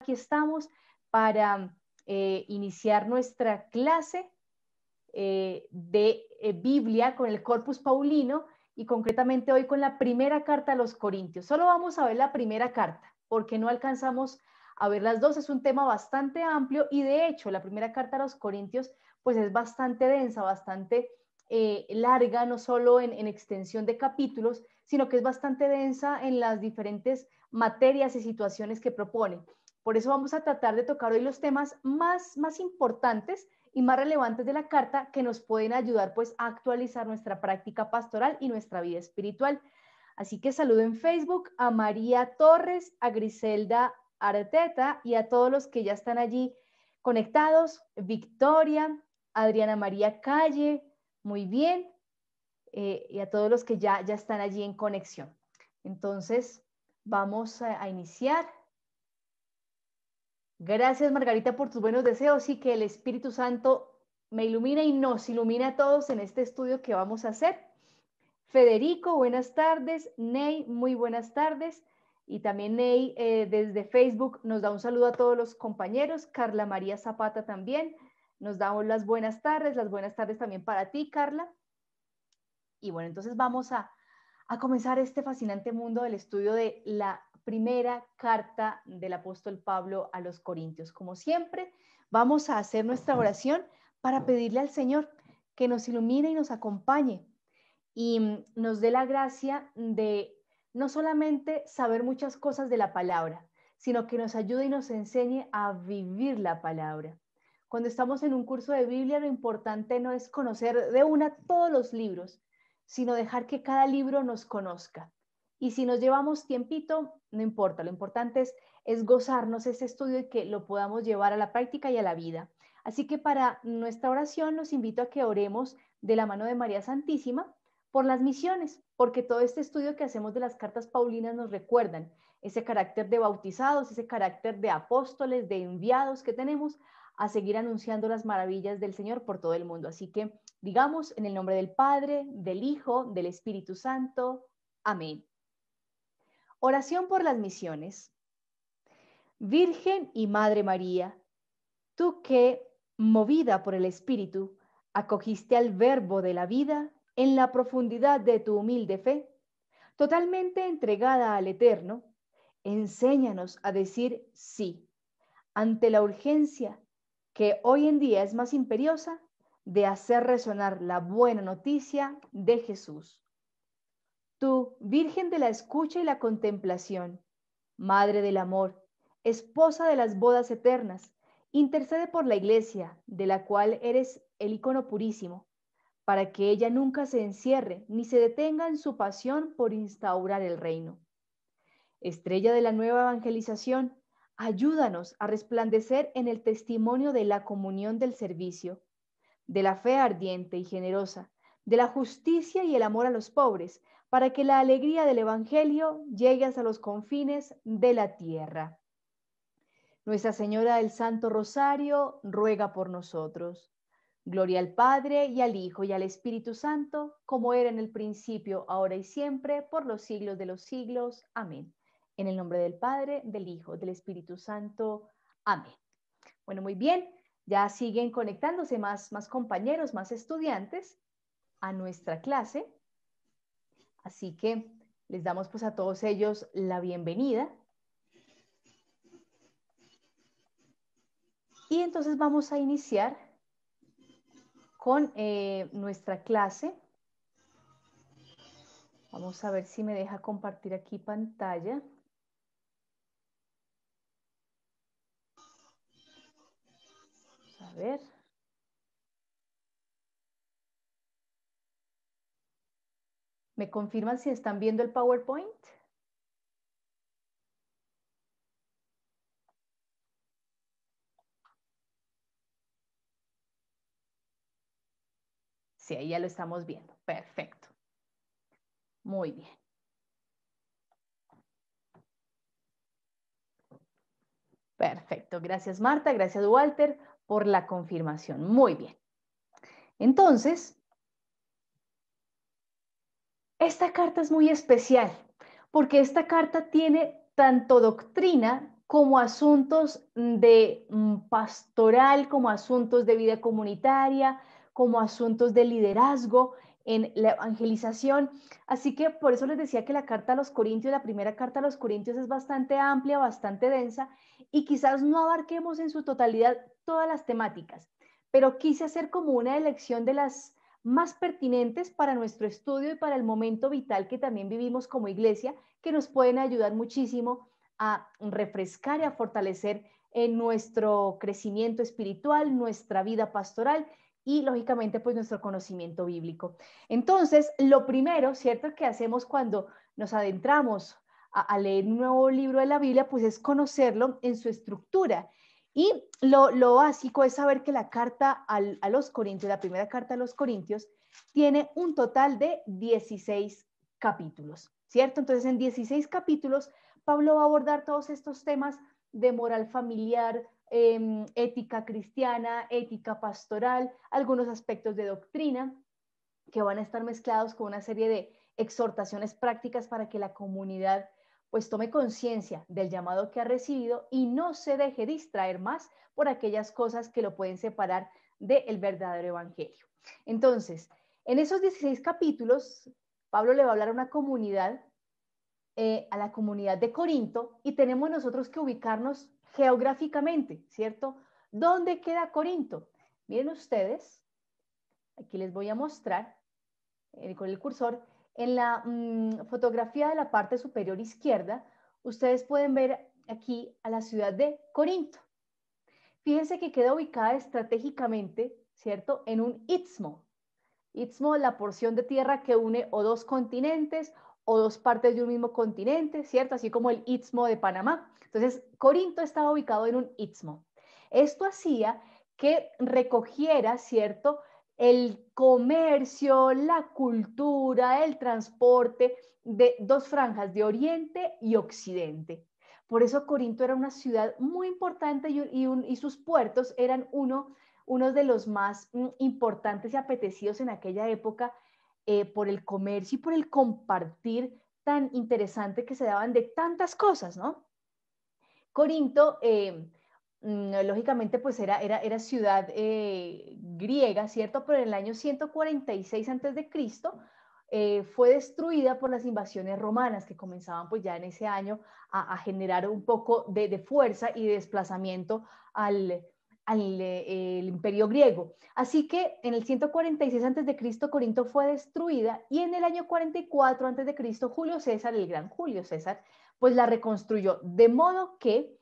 aquí estamos para iniciar nuestra clase de Biblia con el Corpus Paulino y concretamente hoy con la primera carta a los Corintios. Solo vamos a ver la primera carta porque no alcanzamos a ver las dos. Es un tema bastante amplio y de hecho la primera carta a los Corintios pues es bastante densa, bastante larga, no solo en extensión de capítulos, sino que es bastante densa en las diferentes materias y situaciones que propone. Por eso vamos a tratar de tocar hoy los temas más importantes y más relevantes de la carta que nos pueden ayudar pues a actualizar nuestra práctica pastoral y nuestra vida espiritual. Así que saludo en Facebook a María Torres, a Griselda Arteta y a todos los que ya están allí conectados. Victoria, Adriana María Calle, muy bien, y a todos los que ya están allí en conexión. Entonces, vamos a iniciar. Gracias, Margarita, por tus buenos deseos y que el Espíritu Santo me ilumine y nos ilumine a todos en este estudio que vamos a hacer. Federico, buenas tardes. Ney, muy buenas tardes. Y también Ney desde Facebook nos da un saludo a todos los compañeros. Carla María Zapata también nos damos las buenas tardes también para ti, Carla. Y bueno, entonces vamos a comenzar este fascinante mundo del estudio de la primera carta del apóstol Pablo a los Corintios. Como siempre, vamos a hacer nuestra oración para pedirle al Señor que nos ilumine y nos acompañe y nos dé la gracia de no solamente saber muchas cosas de la palabra, sino que nos ayude y nos enseñe a vivir la palabra. Cuando estamos en un curso de Biblia, lo importante no es conocer de una todos los libros, sino dejar que cada libro nos conozca. Y si nos llevamos tiempito, no importa, lo importante es gozarnos ese estudio y que lo podamos llevar a la práctica y a la vida. Así que para nuestra oración los invito a que oremos de la mano de María Santísima por las misiones, porque todo este estudio que hacemos de las cartas paulinas nos recuerdan ese carácter de bautizados, ese carácter de apóstoles, de enviados que tenemos a seguir anunciando las maravillas del Señor por todo el mundo. Así que digamos en el nombre del Padre, del Hijo, del Espíritu Santo. Amén. Oración por las misiones. Virgen y Madre María, tú que, movida por el Espíritu, acogiste al Verbo de la vida en la profundidad de tu humilde fe, totalmente entregada al Eterno, enséñanos a decir sí ante la urgencia que hoy en día es más imperiosa de hacer resonar la buena noticia de Jesús. Tú, Virgen de la escucha y la contemplación, Madre del amor, esposa de las bodas eternas, intercede por la Iglesia, de la cual eres el icono purísimo, para que ella nunca se encierre ni se detenga en su pasión por instaurar el reino. Estrella de la nueva evangelización, ayúdanos a resplandecer en el testimonio de la comunión del servicio, de la fe ardiente y generosa, de la justicia y el amor a los pobres, para que la alegría del Evangelio llegue hasta los confines de la tierra. Nuestra Señora del Santo Rosario, ruega por nosotros. Gloria al Padre, y al Hijo, y al Espíritu Santo, como era en el principio, ahora y siempre, por los siglos de los siglos. Amén. En el nombre del Padre, del Hijo, del Espíritu Santo. Amén. Bueno, muy bien. Ya siguen conectándose más compañeros, más estudiantes a nuestra clase. Así que les damos pues a todos ellos la bienvenida. Y entonces vamos a iniciar con nuestra clase. Vamos a ver si me deja compartir aquí pantalla. Vamos a ver. ¿Me confirman si están viendo el PowerPoint? Sí, ahí ya lo estamos viendo. Perfecto. Muy bien. Perfecto. Gracias, Marta. Gracias, Walter, por la confirmación. Muy bien. Entonces, esta carta es muy especial porque esta carta tiene tanto doctrina como asuntos de pastoral, como asuntos de vida comunitaria, como asuntos de liderazgo en la evangelización. Así que por eso les decía que la carta a los Corintios, la primera carta a los Corintios es bastante amplia, bastante densa y quizás no abarquemos en su totalidad todas las temáticas, pero quise hacer como una elección de las más pertinentes para nuestro estudio y para el momento vital que también vivimos como iglesia, que nos pueden ayudar muchísimo a refrescar y a fortalecer en nuestro crecimiento espiritual, nuestra vida pastoral y lógicamente pues nuestro conocimiento bíblico. Entonces, lo primero, ¿cierto?, que hacemos cuando nos adentramos a leer un nuevo libro de la Biblia, pues es conocerlo en su estructura. Y lo básico es saber que la carta a los Corintios, la primera carta a los Corintios, tiene un total de 16 capítulos, ¿cierto? Entonces, en 16 capítulos, Pablo va a abordar todos estos temas de moral familiar, ética cristiana, ética pastoral, algunos aspectos de doctrina que van a estar mezclados con una serie de exhortaciones prácticas para que la comunidad pues tome conciencia del llamado que ha recibido y no se deje distraer más por aquellas cosas que lo pueden separar del verdadero evangelio. Entonces, en esos 16 capítulos, Pablo le va a hablar a una comunidad, a la comunidad de Corinto, y tenemos nosotros que ubicarnos geográficamente, ¿cierto? ¿Dónde queda Corinto? Miren ustedes, aquí les voy a mostrar con el cursor, en la fotografía de la parte superior izquierda, ustedes pueden ver aquí a la ciudad de Corinto. Fíjense que queda ubicada estratégicamente, ¿cierto?, en un istmo. Istmo, la porción de tierra que une o dos continentes o dos partes de un mismo continente, ¿cierto? Así como el istmo de Panamá. Entonces, Corinto estaba ubicado en un istmo. Esto hacía que recogiera, ¿cierto?, el comercio, la cultura, el transporte de dos franjas de Oriente y Occidente. Por eso Corinto era una ciudad muy importante y sus puertos eran uno de los más importantes y apetecidos en aquella época por el comercio y por el compartir tan interesante que se daban de tantas cosas, ¿no? Corinto, lógicamente, pues era ciudad griega, ¿cierto? Pero en el año 146 a.C. Fue destruida por las invasiones romanas que comenzaban pues ya en ese año a generar un poco de fuerza y de desplazamiento al el imperio griego. Así que en el 146 a.C. Corinto fue destruida y en el año 44 a.C. Julio César, el gran Julio César, pues la reconstruyó. De modo que,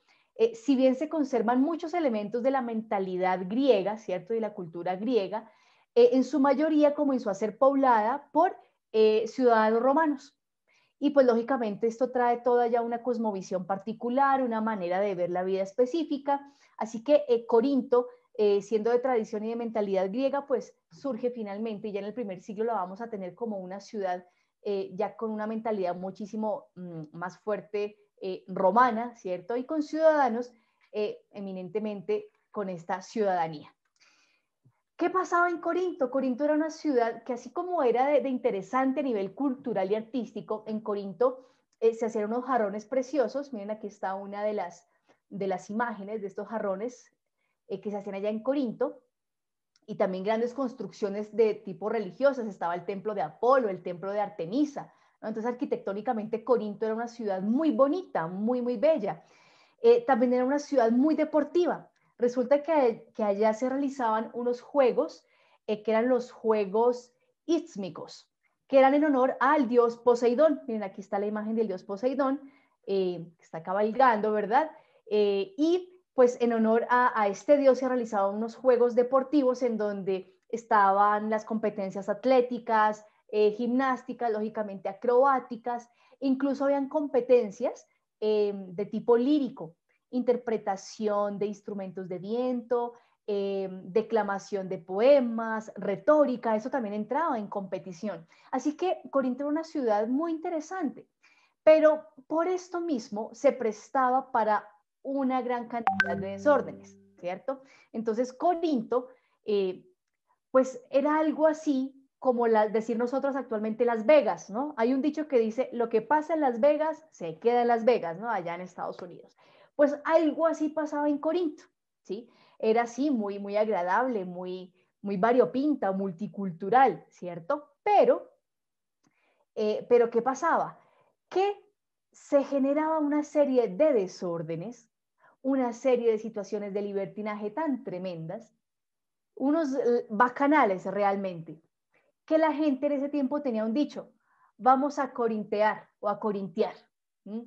si bien se conservan muchos elementos de la mentalidad griega, ¿cierto? Y la cultura griega, en su mayoría comenzó a ser poblada por ciudadanos romanos. Y pues lógicamente esto trae toda ya una cosmovisión particular, una manera de ver la vida específica. Así que Corinto, siendo de tradición y de mentalidad griega, pues surge finalmente y ya en el primer siglo la vamos a tener como una ciudad ya con una mentalidad muchísimo más fuerte romana, ¿cierto? Y con ciudadanos eminentemente con esta ciudadanía. ¿Qué pasaba en Corinto? Corinto era una ciudad que así como era de interesante a nivel cultural y artístico, en Corinto se hacían unos jarrones preciosos. Miren, aquí está una de las imágenes de estos jarrones que se hacían allá en Corinto, y también grandes construcciones de tipo religiosas. Estaba el templo de Apolo, el templo de Artemisa, ¿no? Entonces arquitectónicamente Corinto era una ciudad muy bonita, muy, muy bella. También era una ciudad muy deportiva. Resulta que allá se realizaban unos juegos que eran los Juegos Istmicos, que eran en honor al dios Poseidón. Miren, aquí está la imagen del dios Poseidón, que está cabalgando, ¿verdad? Y pues en honor a este dios se realizaban unos juegos deportivos en donde estaban las competencias atléticas, gimnásticas, lógicamente acrobáticas, incluso habían competencias de tipo lírico, interpretación de instrumentos de viento, declamación de poemas, retórica, eso también entraba en competición. Así que Corinto era una ciudad muy interesante, pero por esto mismo se prestaba para una gran cantidad de desórdenes, ¿cierto? Entonces Corinto, pues era algo así como decir nosotros actualmente Las Vegas, ¿no? Hay un dicho que dice, lo que pasa en Las Vegas se queda en Las Vegas, ¿no? Allá en Estados Unidos. Pues algo así pasaba en Corinto, ¿sí? Era así, muy, muy agradable, muy, muy variopinta, multicultural, ¿cierto? Pero ¿qué pasaba? Que se generaba una serie de desórdenes, una serie de situaciones de libertinaje tan tremendas, unos bacanales realmente, que la gente en ese tiempo tenía un dicho: vamos a corintear o a corintiar. ¿Mm?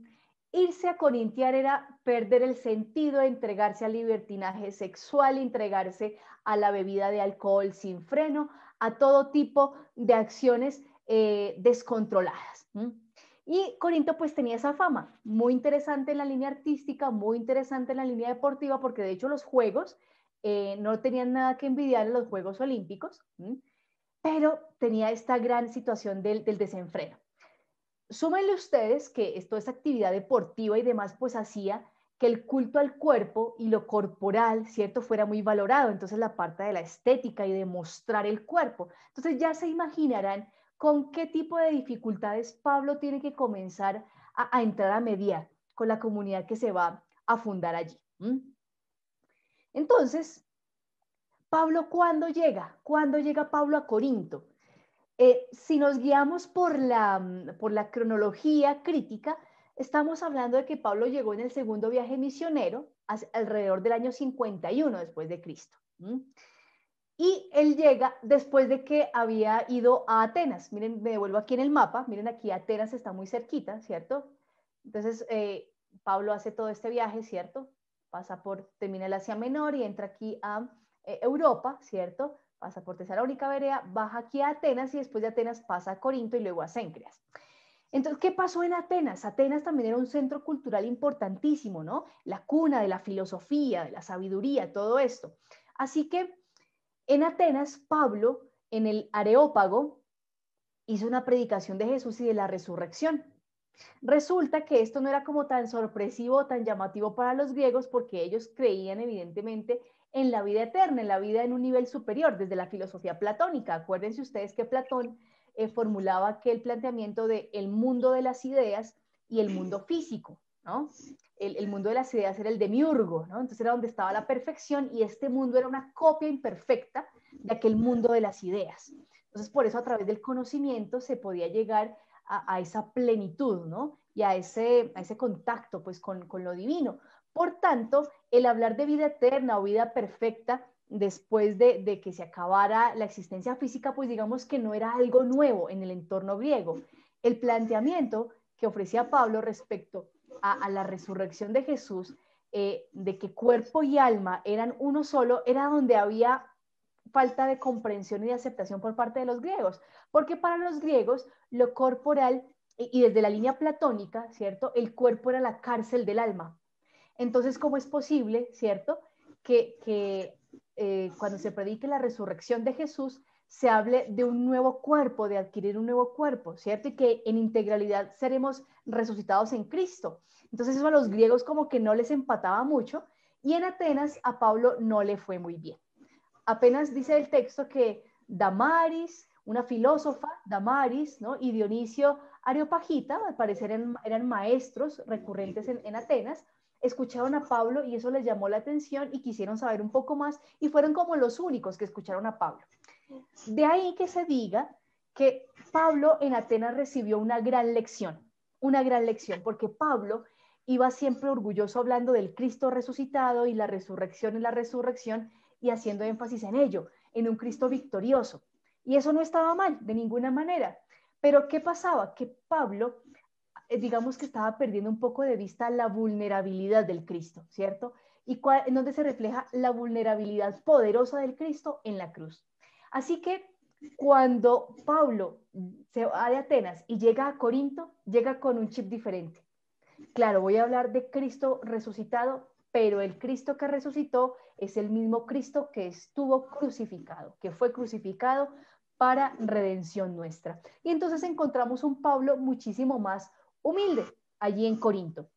Irse a corintiar era perder el sentido, entregarse al libertinaje sexual, entregarse a la bebida de alcohol sin freno, a todo tipo de acciones descontroladas. ¿Mm? Y Corinto pues tenía esa fama, muy interesante en la línea artística, muy interesante en la línea deportiva, porque de hecho los Juegos no tenían nada que envidiar a los Juegos Olímpicos, pero tenía esta gran situación del desenfreno. Súmenle ustedes que toda esa actividad deportiva y demás pues hacía que el culto al cuerpo y lo corporal, ¿cierto?, fuera muy valorado. Entonces la parte de la estética y de mostrar el cuerpo. Entonces ya se imaginarán con qué tipo de dificultades Pablo tiene que comenzar a entrar a mediar con la comunidad que se va a fundar allí. Entonces, Pablo, ¿cuándo llega? ¿Cuándo llega Pablo a Corinto? Si nos guiamos por la cronología crítica, estamos hablando de que Pablo llegó en el segundo viaje misionero alrededor del año 51 después de Cristo. Y él llega después de que había ido a Atenas. Miren, me devuelvo aquí en el mapa. Miren, aquí Atenas está muy cerquita, ¿cierto? Entonces, Pablo hace todo este viaje, ¿cierto? Termina el Asia Menor y entra aquí a Europa, ¿cierto? Pasa por Tesalónica, Berea, baja aquí a Atenas y después de Atenas pasa a Corinto y luego a Cencreas. Entonces, ¿qué pasó en Atenas? Atenas también era un centro cultural importantísimo, ¿no? La cuna de la filosofía, de la sabiduría, todo esto. Así que en Atenas, Pablo, en el Areópago, hizo una predicación de Jesús y de la resurrección. Resulta que esto no era como tan sorpresivo, tan llamativo para los griegos, porque ellos creían evidentemente en la vida eterna, en la vida en un nivel superior, desde la filosofía platónica. Acuérdense ustedes que Platón formulaba aquel planteamiento de el mundo de las ideas y el mundo físico, ¿no? El mundo de las ideas era el demiurgo, ¿no? Entonces era donde estaba la perfección y este mundo era una copia imperfecta de aquel mundo de las ideas. Entonces, por eso a través del conocimiento se podía llegar a esa plenitud, ¿no? Y a ese contacto, pues, con lo divino. Por tanto, el hablar de vida eterna o vida perfecta después de que se acabara la existencia física, pues digamos que no era algo nuevo en el entorno griego. El planteamiento que ofrecía Pablo respecto a la resurrección de Jesús, de que cuerpo y alma eran uno solo, era donde había falta de comprensión y de aceptación por parte de los griegos, porque para los griegos lo corporal, y desde la línea platónica, ¿cierto? El cuerpo era la cárcel del alma. Entonces, ¿cómo es posible, ¿cierto? Que cuando se predique la resurrección de Jesús, se hable de un nuevo cuerpo, de adquirir un nuevo cuerpo, ¿cierto? Y que en integralidad seremos resucitados en Cristo. Entonces eso a los griegos como que no les empataba mucho y en Atenas a Pablo no le fue muy bien. Apenas dice el texto que Damaris, una filósofa, Damaris, ¿no? Y Dionisio Areopagita, al parecer eran maestros recurrentes en Atenas, escucharon a Pablo y eso les llamó la atención y quisieron saber un poco más y fueron como los únicos que escucharon a Pablo. De ahí que se diga que Pablo en Atenas recibió una gran lección, porque Pablo iba siempre orgulloso hablando del Cristo resucitado y la resurrección y haciendo énfasis en ello, en un Cristo victorioso. Y eso no estaba mal, de ninguna manera. Pero ¿qué pasaba? Que Pablo, digamos que estaba perdiendo un poco de vista la vulnerabilidad del Cristo, ¿cierto? ¿Y en dónde se refleja la vulnerabilidad poderosa del Cristo? En la cruz. Así que cuando Pablo se va de Atenas y llega a Corinto, llega con un chip diferente. Claro, voy a hablar de Cristo resucitado, pero el Cristo que resucitó es el mismo Cristo que estuvo crucificado, que fue crucificado para redención nuestra. Y entonces encontramos un Pablo muchísimo más humilde allí en Corinto.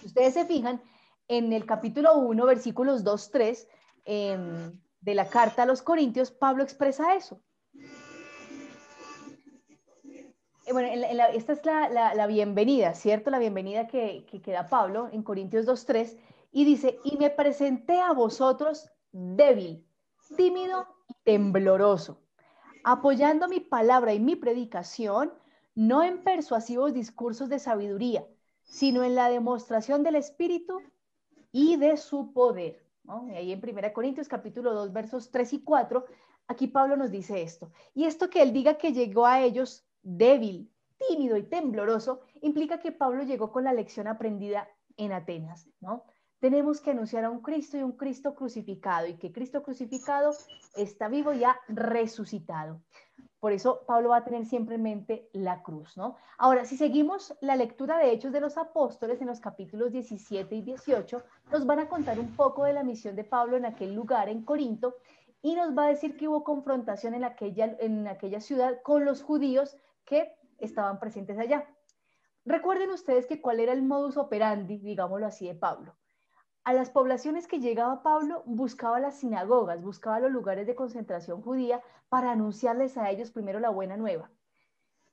Si ustedes se fijan, en el capítulo 1, versículos 2, 3 de la carta a los Corintios, Pablo expresa eso. bueno, esta es la bienvenida, ¿cierto? La bienvenida que da Pablo en Corintios 2:3 y dice, y me presenté a vosotros débil, tímido y tembloroso, apoyando mi palabra y mi predicación, no en persuasivos discursos de sabiduría, sino en la demostración del Espíritu y de su poder, ¿no? Y ahí en 1 Corintios capítulo 2, versos 3 y 4, aquí Pablo nos dice esto. Y esto que él diga que llegó a ellos débil, tímido y tembloroso, implica que Pablo llegó con la lección aprendida en Atenas, ¿no? Tenemos que anunciar a un Cristo y un Cristo crucificado, y que Cristo crucificado está vivo y ha resucitado. Por eso Pablo va a tener siempre en mente la cruz, ¿no? Ahora, si seguimos la lectura de Hechos de los Apóstoles en los capítulos 17 y 18, nos van a contar un poco de la misión de Pablo en aquel lugar, en Corinto, y nos va a decir que hubo confrontación en aquella ciudad con los judíos que estaban presentes allá. Recuerden ustedes que cuál era el modus operandi, digámoslo así, de Pablo. A las poblaciones que llegaba Pablo, buscaba las sinagogas, buscaba los lugares de concentración judía para anunciarles a ellos primero la buena nueva.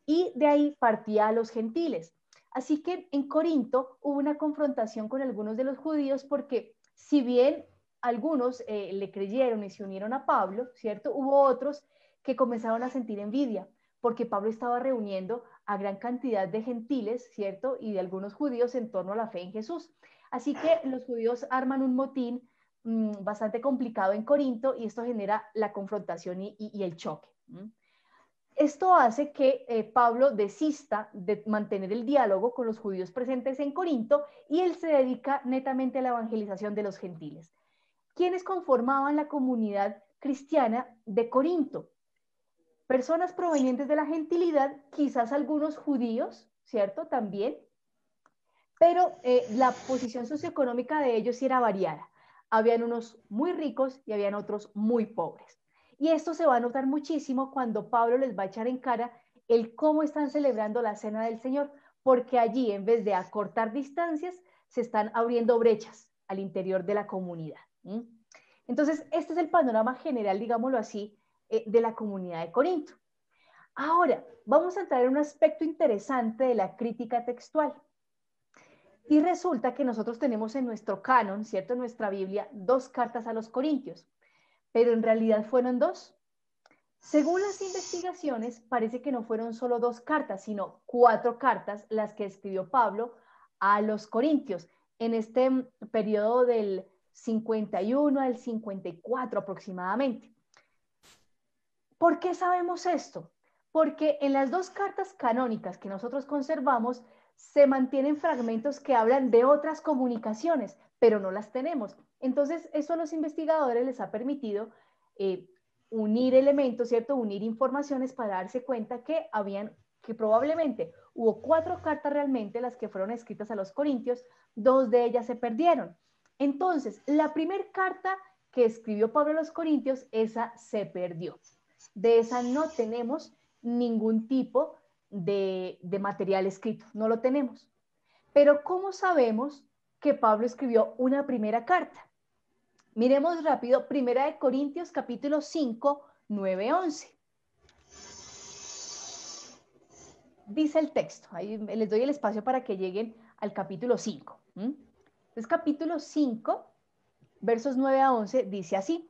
Y de ahí partía a los gentiles. Así que en Corinto hubo una confrontación con algunos de los judíos porque si bien algunos le creyeron y se unieron a Pablo, ¿cierto? Hubo otros que comenzaron a sentir envidia porque Pablo estaba reuniendo a gran cantidad de gentiles, ¿cierto? Y de algunos judíos en torno a la fe en Jesús. Así que los judíos arman un motín bastante complicado en Corinto y esto genera la confrontación y el choque. Esto hace que Pablo desista de mantener el diálogo con los judíos presentes en Corinto y él se dedica netamente a la evangelización de los gentiles. ¿Quiénes conformaban la comunidad cristiana de Corinto? Personas provenientes de la gentilidad, quizás algunos judíos, ¿cierto? También, pero la posición socioeconómica de ellos sí era variada. Habían unos muy ricos y habían otros muy pobres. Y esto se va a notar muchísimo cuando Pablo les va a echar en cara el cómo están celebrando la cena del Señor, porque allí, en vez de acortar distancias, se están abriendo brechas al interior de la comunidad. Entonces, este es el panorama general, digámoslo así, de la comunidad de Corinto. Ahora, vamos a entrar en un aspecto interesante de la crítica textual. Y resulta que nosotros tenemos en nuestro canon, ¿cierto? En nuestra Biblia, 2 cartas a los Corintios, pero en realidad fueron 2. Según las investigaciones, parece que no fueron solo 2 cartas, sino 4 cartas las que escribió Pablo a los Corintios en este periodo del 51 al 54 aproximadamente. ¿Por qué sabemos esto? Porque en las 2 cartas canónicas que nosotros conservamos se mantienen fragmentos que hablan de otras comunicaciones, pero no las tenemos. Entonces, eso a los investigadores les ha permitido unir elementos, ¿cierto? Unir informaciones para darse cuenta que probablemente hubo 4 cartas realmente las que fueron escritas a los corintios, 2 de ellas se perdieron. Entonces, la primera carta que escribió Pablo a los corintios, esa se perdió. De esa no tenemos ningún tipo de material escrito, no lo tenemos. Pero ¿cómo sabemos que Pablo escribió una primera carta? Miremos rápido, 1 Corintios capítulo 5, 9, 11. Dice el texto, ahí les doy el espacio para que lleguen al capítulo 5. Entonces, capítulo 5, versos 9 a 11, dice así: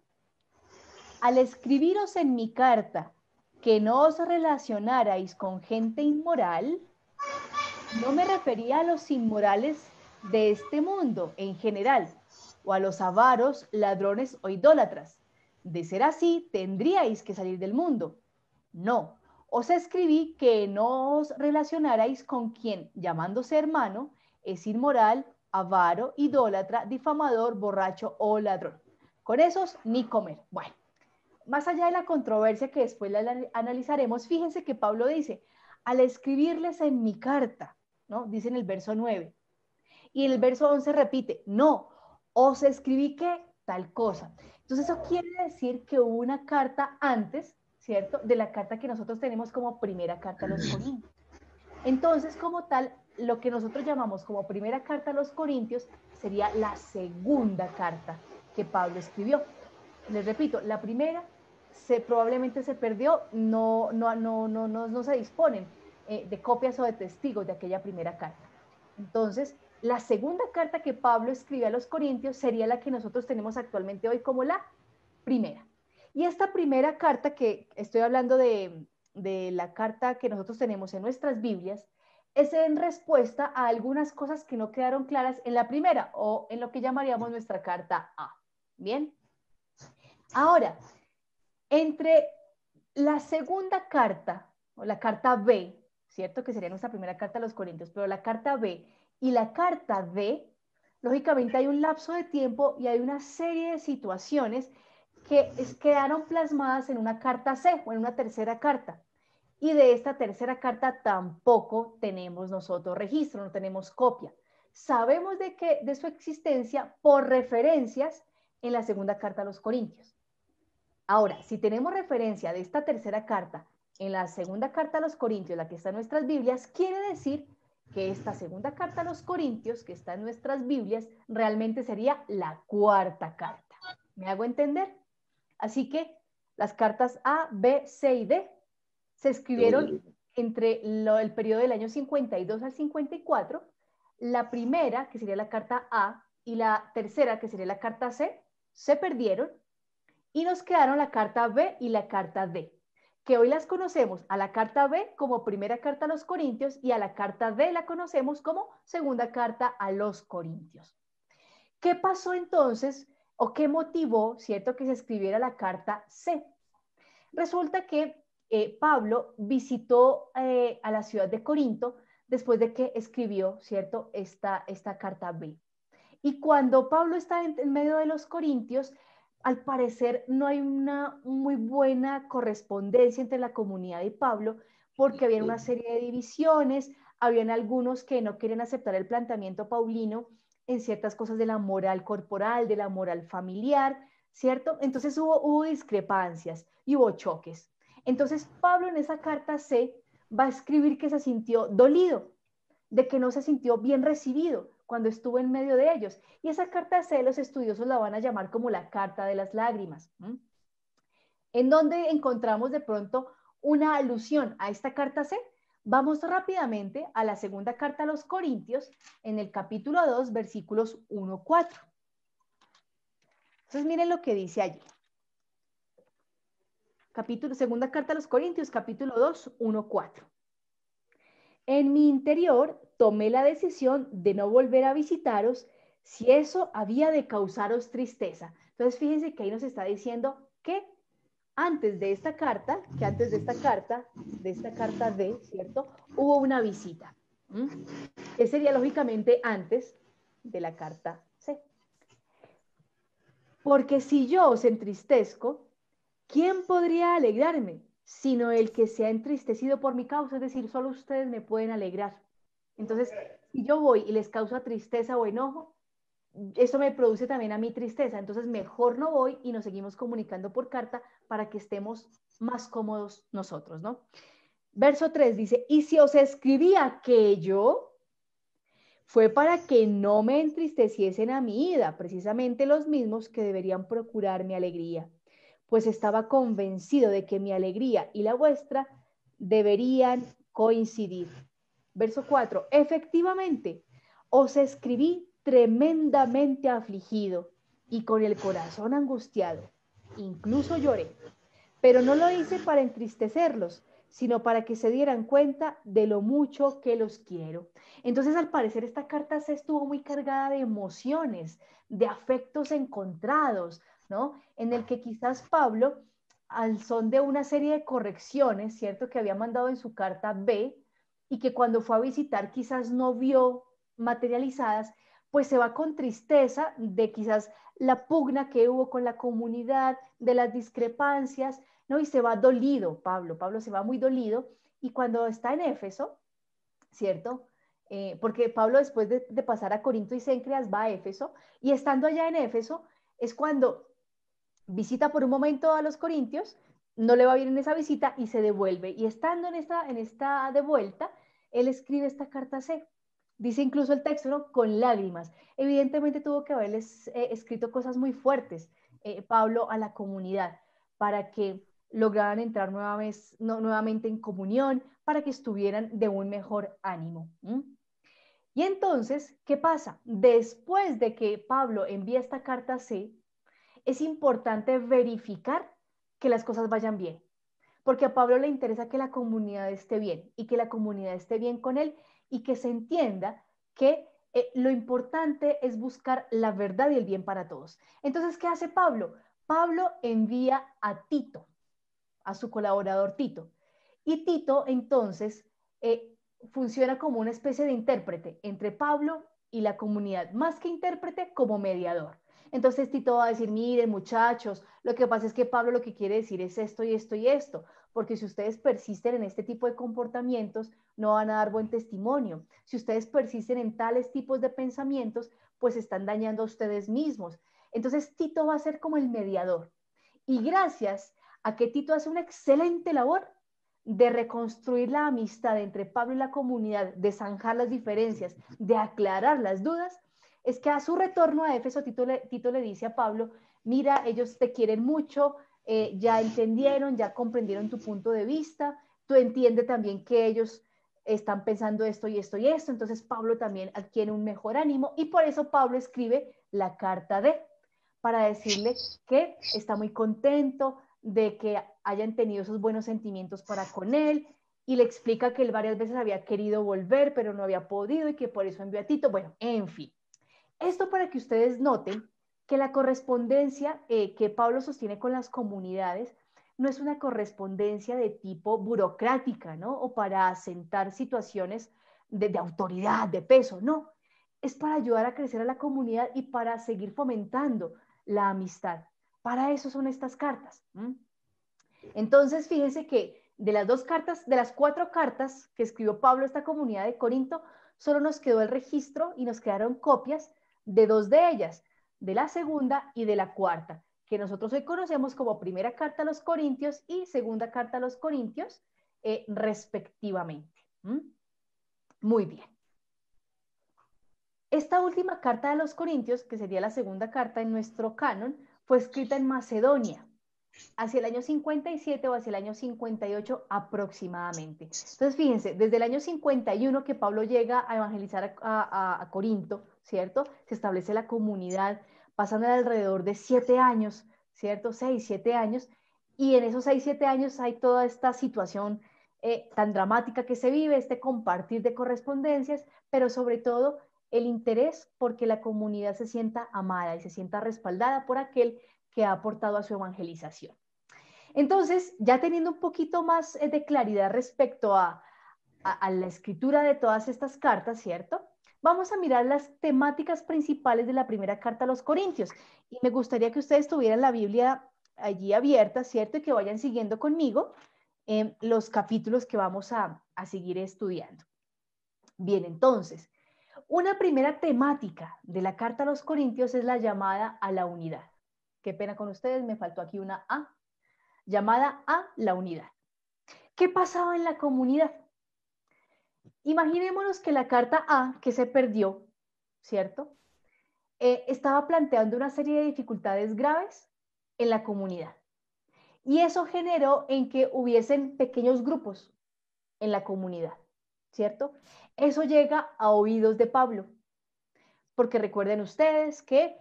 al escribiros en mi carta que no os relacionarais con gente inmoral, no me refería a los inmorales de este mundo en general, o a los avaros, ladrones o idólatras. De ser así, tendríais que salir del mundo. No, os escribí que no os relacionarais con quien, llamándose hermano, es inmoral, avaro, idólatra, difamador, borracho o ladrón. Con esos ni comer. Bueno, más allá de la controversia que después la analizaremos, fíjense que Pablo dice, al escribirles en mi carta, ¿no? Dice en el verso 9. Y en el verso 11 repite, no, os escribí que tal cosa. Entonces eso quiere decir que hubo una carta antes, ¿cierto? De la carta que nosotros tenemos como primera carta a los Corintios. Entonces, como tal, lo que nosotros llamamos como primera carta a los Corintios sería la segunda carta que Pablo escribió. Les repito, la primera probablemente se perdió, no se disponen. de copias o de testigos de aquella primera carta. Entonces, la segunda carta que Pablo escribe a los Corintios sería la que nosotros tenemos actualmente hoy como la primera. Y esta primera carta que estoy hablando de la carta que nosotros tenemos en nuestras Biblias, es en respuesta a algunas cosas que no quedaron claras en la primera o en lo que llamaríamos nuestra carta A. Bien. Ahora, entre la segunda carta o la carta B, ¿cierto? Que sería nuestra primera carta a los Corintios, pero la carta B y la carta D, lógicamente hay un lapso de tiempo y hay una serie de situaciones que quedaron plasmadas en una carta C o en una tercera carta. Y de esta tercera carta tampoco tenemos nosotros registro, no tenemos copia. Sabemos de su existencia por referencias en la segunda carta a los Corintios. Ahora, si tenemos referencia de esta tercera carta en la segunda carta a los Corintios, la que está en nuestras Biblias, quiere decir que esta segunda carta a los Corintios, que está en nuestras Biblias, realmente sería la cuarta carta. ¿Me hago entender? Así que las cartas A, B, C y D se escribieron entre el periodo del año 52 al 54. La primera, que sería la carta A, y la tercera, que sería la carta C, se perdieron y nos quedaron la carta B y la carta D, que hoy las conocemos a la carta B como primera carta a los Corintios y a la carta D la conocemos como segunda carta a los Corintios. ¿Qué pasó entonces o qué motivó, cierto, que se escribiera la carta C? Resulta que Pablo visitó a la ciudad de Corinto después de que escribió, cierto, esta carta B. Y cuando Pablo está en medio de los corintios, al parecer no hay una muy buena correspondencia entre la comunidad y Pablo, porque había una serie de divisiones, habían algunos que no quieren aceptar el planteamiento paulino en ciertas cosas de la moral corporal, de la moral familiar, ¿cierto? Entonces hubo discrepancias y hubo choques. Entonces Pablo en esa carta C va a escribir que se sintió dolido, de que no se sintió bien recibido cuando estuvo en medio de ellos. Y esa carta C los estudiosos la van a llamar como la carta de las lágrimas, en donde encontramos de pronto una alusión a esta carta C. Vamos rápidamente a la segunda carta a los Corintios, en el capítulo 2, versículos 1-4. Entonces miren lo que dice allí. Segunda carta a los Corintios, capítulo 2, 1-4. En mi interior tomé la decisión de no volver a visitaros si eso había de causaros tristeza. Entonces fíjense que ahí nos está diciendo que antes de esta carta, de esta carta D, ¿cierto? Hubo una visita. Que sería lógicamente antes de la carta C. Porque si yo os entristezco, ¿quién podría alegrarme? Sino el que se ha entristecido por mi causa, es decir, solo ustedes me pueden alegrar. Entonces, si yo voy y les causa tristeza o enojo, eso me produce también a mí tristeza, entonces mejor no voy y nos seguimos comunicando por carta para que estemos más cómodos nosotros, ¿no? Verso 3 dice, y si os escribí aquello, fue para que no me entristeciesen a mi ida, precisamente los mismos que deberían procurar mi alegría, pues estaba convencido de que mi alegría y la vuestra deberían coincidir. Verso 4, efectivamente, os escribí tremendamente afligido y con el corazón angustiado. Incluso lloré, pero no lo hice para entristecerlos, sino para que se dieran cuenta de lo mucho que los quiero. Entonces, al parecer, esta carta se estuvo muy cargada de emociones, de afectos encontrados, ¿no? En el que quizás Pablo, al son de una serie de correcciones, ¿cierto? Que había mandado en su carta B y que cuando fue a visitar quizás no vio materializadas, pues se va con tristeza de quizás la pugna que hubo con la comunidad, de las discrepancias, ¿no? Y se va dolido, Pablo se va muy dolido, y cuando está en Éfeso, ¿cierto? Porque Pablo después de pasar a Corinto y Cencreas va a Éfeso, y estando allá en Éfeso es cuando visita por un momento a los corintios, no le va bien en esa visita y se devuelve, y estando en esta de vuelta, él escribe esta carta C. Dice incluso el texto, ¿no? Con lágrimas. Evidentemente tuvo que haberles escrito cosas muy fuertes, Pablo, a la comunidad, para que lograran entrar nuevamente en comunión, para que estuvieran de un mejor ánimo. Y entonces, ¿qué pasa? Después de que Pablo envía esta carta C, es importante verificar que las cosas vayan bien, porque a Pablo le interesa que la comunidad esté bien y que la comunidad esté bien con él y que se entienda que lo importante es buscar la verdad y el bien para todos. Entonces, ¿qué hace Pablo? Pablo envía a Tito, a su colaborador Tito. Y Tito entonces funciona como una especie de intérprete entre Pablo y la comunidad, más que intérprete, como mediador. Entonces Tito va a decir, miren muchachos, lo que pasa es que Pablo lo que quiere decir es esto y esto y esto, porque si ustedes persisten en este tipo de comportamientos, no van a dar buen testimonio. Si ustedes persisten en tales tipos de pensamientos, pues están dañando a ustedes mismos. Entonces Tito va a ser como el mediador. Y gracias a que Tito hace una excelente labor de reconstruir la amistad entre Pablo y la comunidad, de zanjar las diferencias, de aclarar las dudas, es que a su retorno a Éfeso, Tito le dice a Pablo, mira, ellos te quieren mucho, ya entendieron, ya comprendieron tu punto de vista, tú entiendes también que ellos están pensando esto y esto y esto, entonces Pablo también adquiere un mejor ánimo y por eso Pablo escribe la carta D, para decirle que está muy contento de que hayan tenido esos buenos sentimientos para con él y le explica que él varias veces había querido volver, pero no había podido y que por eso envió a Tito. Bueno, en fin, esto para que ustedes noten que la correspondencia que Pablo sostiene con las comunidades no es una correspondencia de tipo burocrática, ¿no? O para asentar situaciones de autoridad, de peso, no. Es para ayudar a crecer a la comunidad y para seguir fomentando la amistad. Para eso son estas cartas. Entonces, fíjense que de las 2 cartas, de las 4 cartas que escribió Pablo a esta comunidad de Corinto, solo nos quedó el registro y nos quedaron copias de 2 de ellas, de la segunda y de la cuarta, que nosotros hoy conocemos como primera carta a los Corintios y segunda carta a los Corintios, respectivamente. Muy bien. Esta última carta de los Corintios, que sería la segunda carta en nuestro canon, fue escrita en Macedonia, hacia el año 57 o hacia el año 58 aproximadamente. Entonces, fíjense, desde el año 51 que Pablo llega a evangelizar a Corinto, ¿cierto? Se establece la comunidad, pasan alrededor de 7 años, ¿cierto? 6, 7 años, y en esos 6, 7 años hay toda esta situación tan dramática que se vive, este compartir de correspondencias, pero sobre todo el interés porque la comunidad se sienta amada y se sienta respaldada por aquel que ha aportado a su evangelización. Entonces, ya teniendo un poquito más de claridad respecto a la escritura de todas estas cartas, ¿cierto? Vamos a mirar las temáticas principales de la primera carta a los Corintios. Y me gustaría que ustedes tuvieran la Biblia allí abierta, ¿cierto? Y que vayan siguiendo conmigo los capítulos que vamos a seguir estudiando. Bien, entonces, una primera temática de la carta a los Corintios es la llamada a la unidad. Qué pena con ustedes, me faltó aquí una A. Llamada a la unidad. ¿Qué pasaba en la comunidad? Imaginémonos que la carta A, que se perdió, ¿cierto? Estaba planteando una serie de dificultades graves en la comunidad. Y eso generó en que hubiesen pequeños grupos en la comunidad, ¿cierto? Eso llega a oídos de Pablo, porque recuerden ustedes que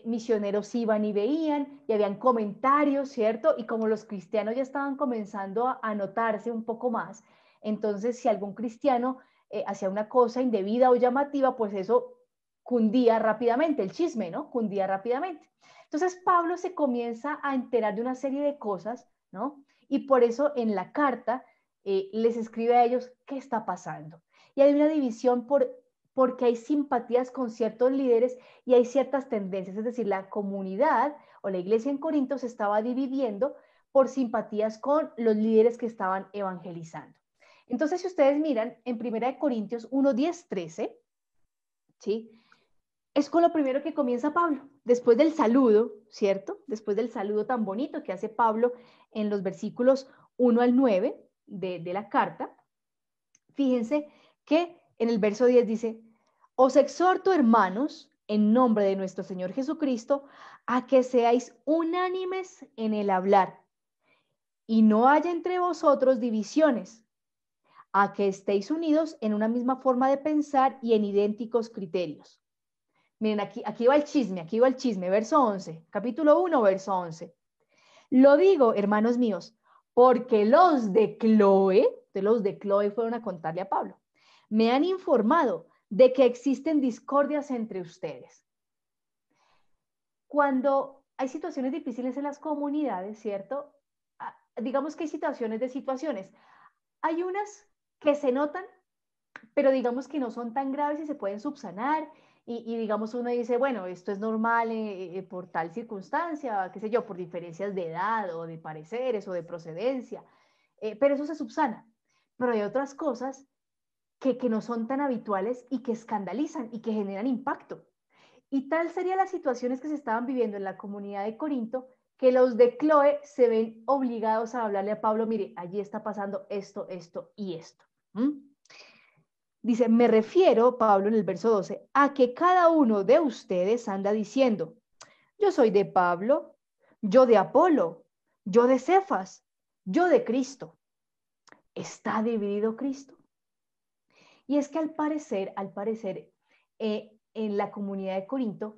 misioneros iban y veían y habían comentarios, ¿cierto? Y como los cristianos ya estaban comenzando a notarse un poco más, entonces si algún cristiano hacía una cosa indebida o llamativa, pues eso cundía rápidamente, el chisme, ¿no? Cundía rápidamente. Entonces Pablo se comienza a enterar de una serie de cosas, ¿no? Y por eso en la carta les escribe a ellos qué está pasando. Y hay una división porque hay simpatías con ciertos líderes y hay ciertas tendencias, es decir, la comunidad o la iglesia en Corinto se estaba dividiendo por simpatías con los líderes que estaban evangelizando. Entonces, si ustedes miran en 1 Corintios 1, 10, 13, ¿sí? Es con lo primero que comienza Pablo, después del saludo, ¿cierto? Después del saludo tan bonito que hace Pablo en los versículos 1 al 9 de la carta. Fíjense que en el verso 10 dice, os exhorto, hermanos, en nombre de nuestro Señor Jesucristo, a que seáis unánimes en el hablar, y no haya entre vosotros divisiones, a que estéis unidos en una misma forma de pensar y en idénticos criterios. Miren, aquí va el chisme, verso 11, capítulo 1, verso 11. Lo digo, hermanos míos, porque los de Cloé fueron a contarle a Pablo, me han informado de que existen discordias entre ustedes. Cuando hay situaciones difíciles en las comunidades, ¿cierto? Digamos que hay situaciones de situaciones. Hay unas que se notan, pero digamos que no son tan graves y se pueden subsanar. Y digamos uno dice, bueno, esto es normal por tal circunstancia, qué sé yo, por diferencias de edad o de pareceres o de procedencia, pero eso se subsana. Pero hay otras cosas que no son tan habituales y que escandalizan y que generan impacto. Y tal serían las situaciones que se estaban viviendo en la comunidad de Corinto, que los de Cloé se ven obligados a hablarle a Pablo, mire, allí está pasando esto, esto y esto. Dice, me refiero, Pablo en el verso 12, a que cada uno de ustedes anda diciendo, yo soy de Pablo, yo de Apolo, yo de Cefas, yo de Cristo. ¿Está dividido Cristo? Y es que al parecer, en la comunidad de Corinto,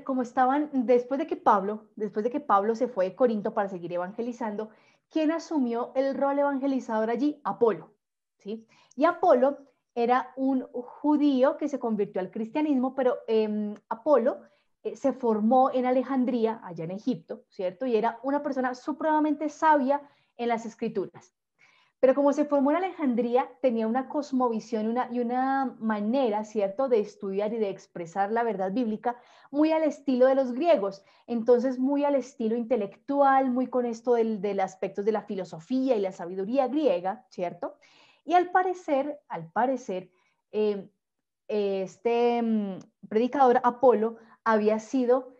como estaban, después de que Pablo se fue de Corinto para seguir evangelizando, ¿quién asumió el rol evangelizador allí? Apolo, ¿sí? Y Apolo era un judío que se convirtió al cristianismo, pero Apolo se formó en Alejandría, allá en Egipto, ¿cierto? Y era una persona supremamente sabia en las escrituras. Pero como se formó en Alejandría, tenía una cosmovisión y una manera, ¿cierto?, de estudiar y de expresar la verdad bíblica muy al estilo de los griegos. Entonces, muy al estilo intelectual, muy con esto del aspecto de la filosofía y la sabiduría griega, ¿cierto? Y al parecer, este predicador Apolo había sido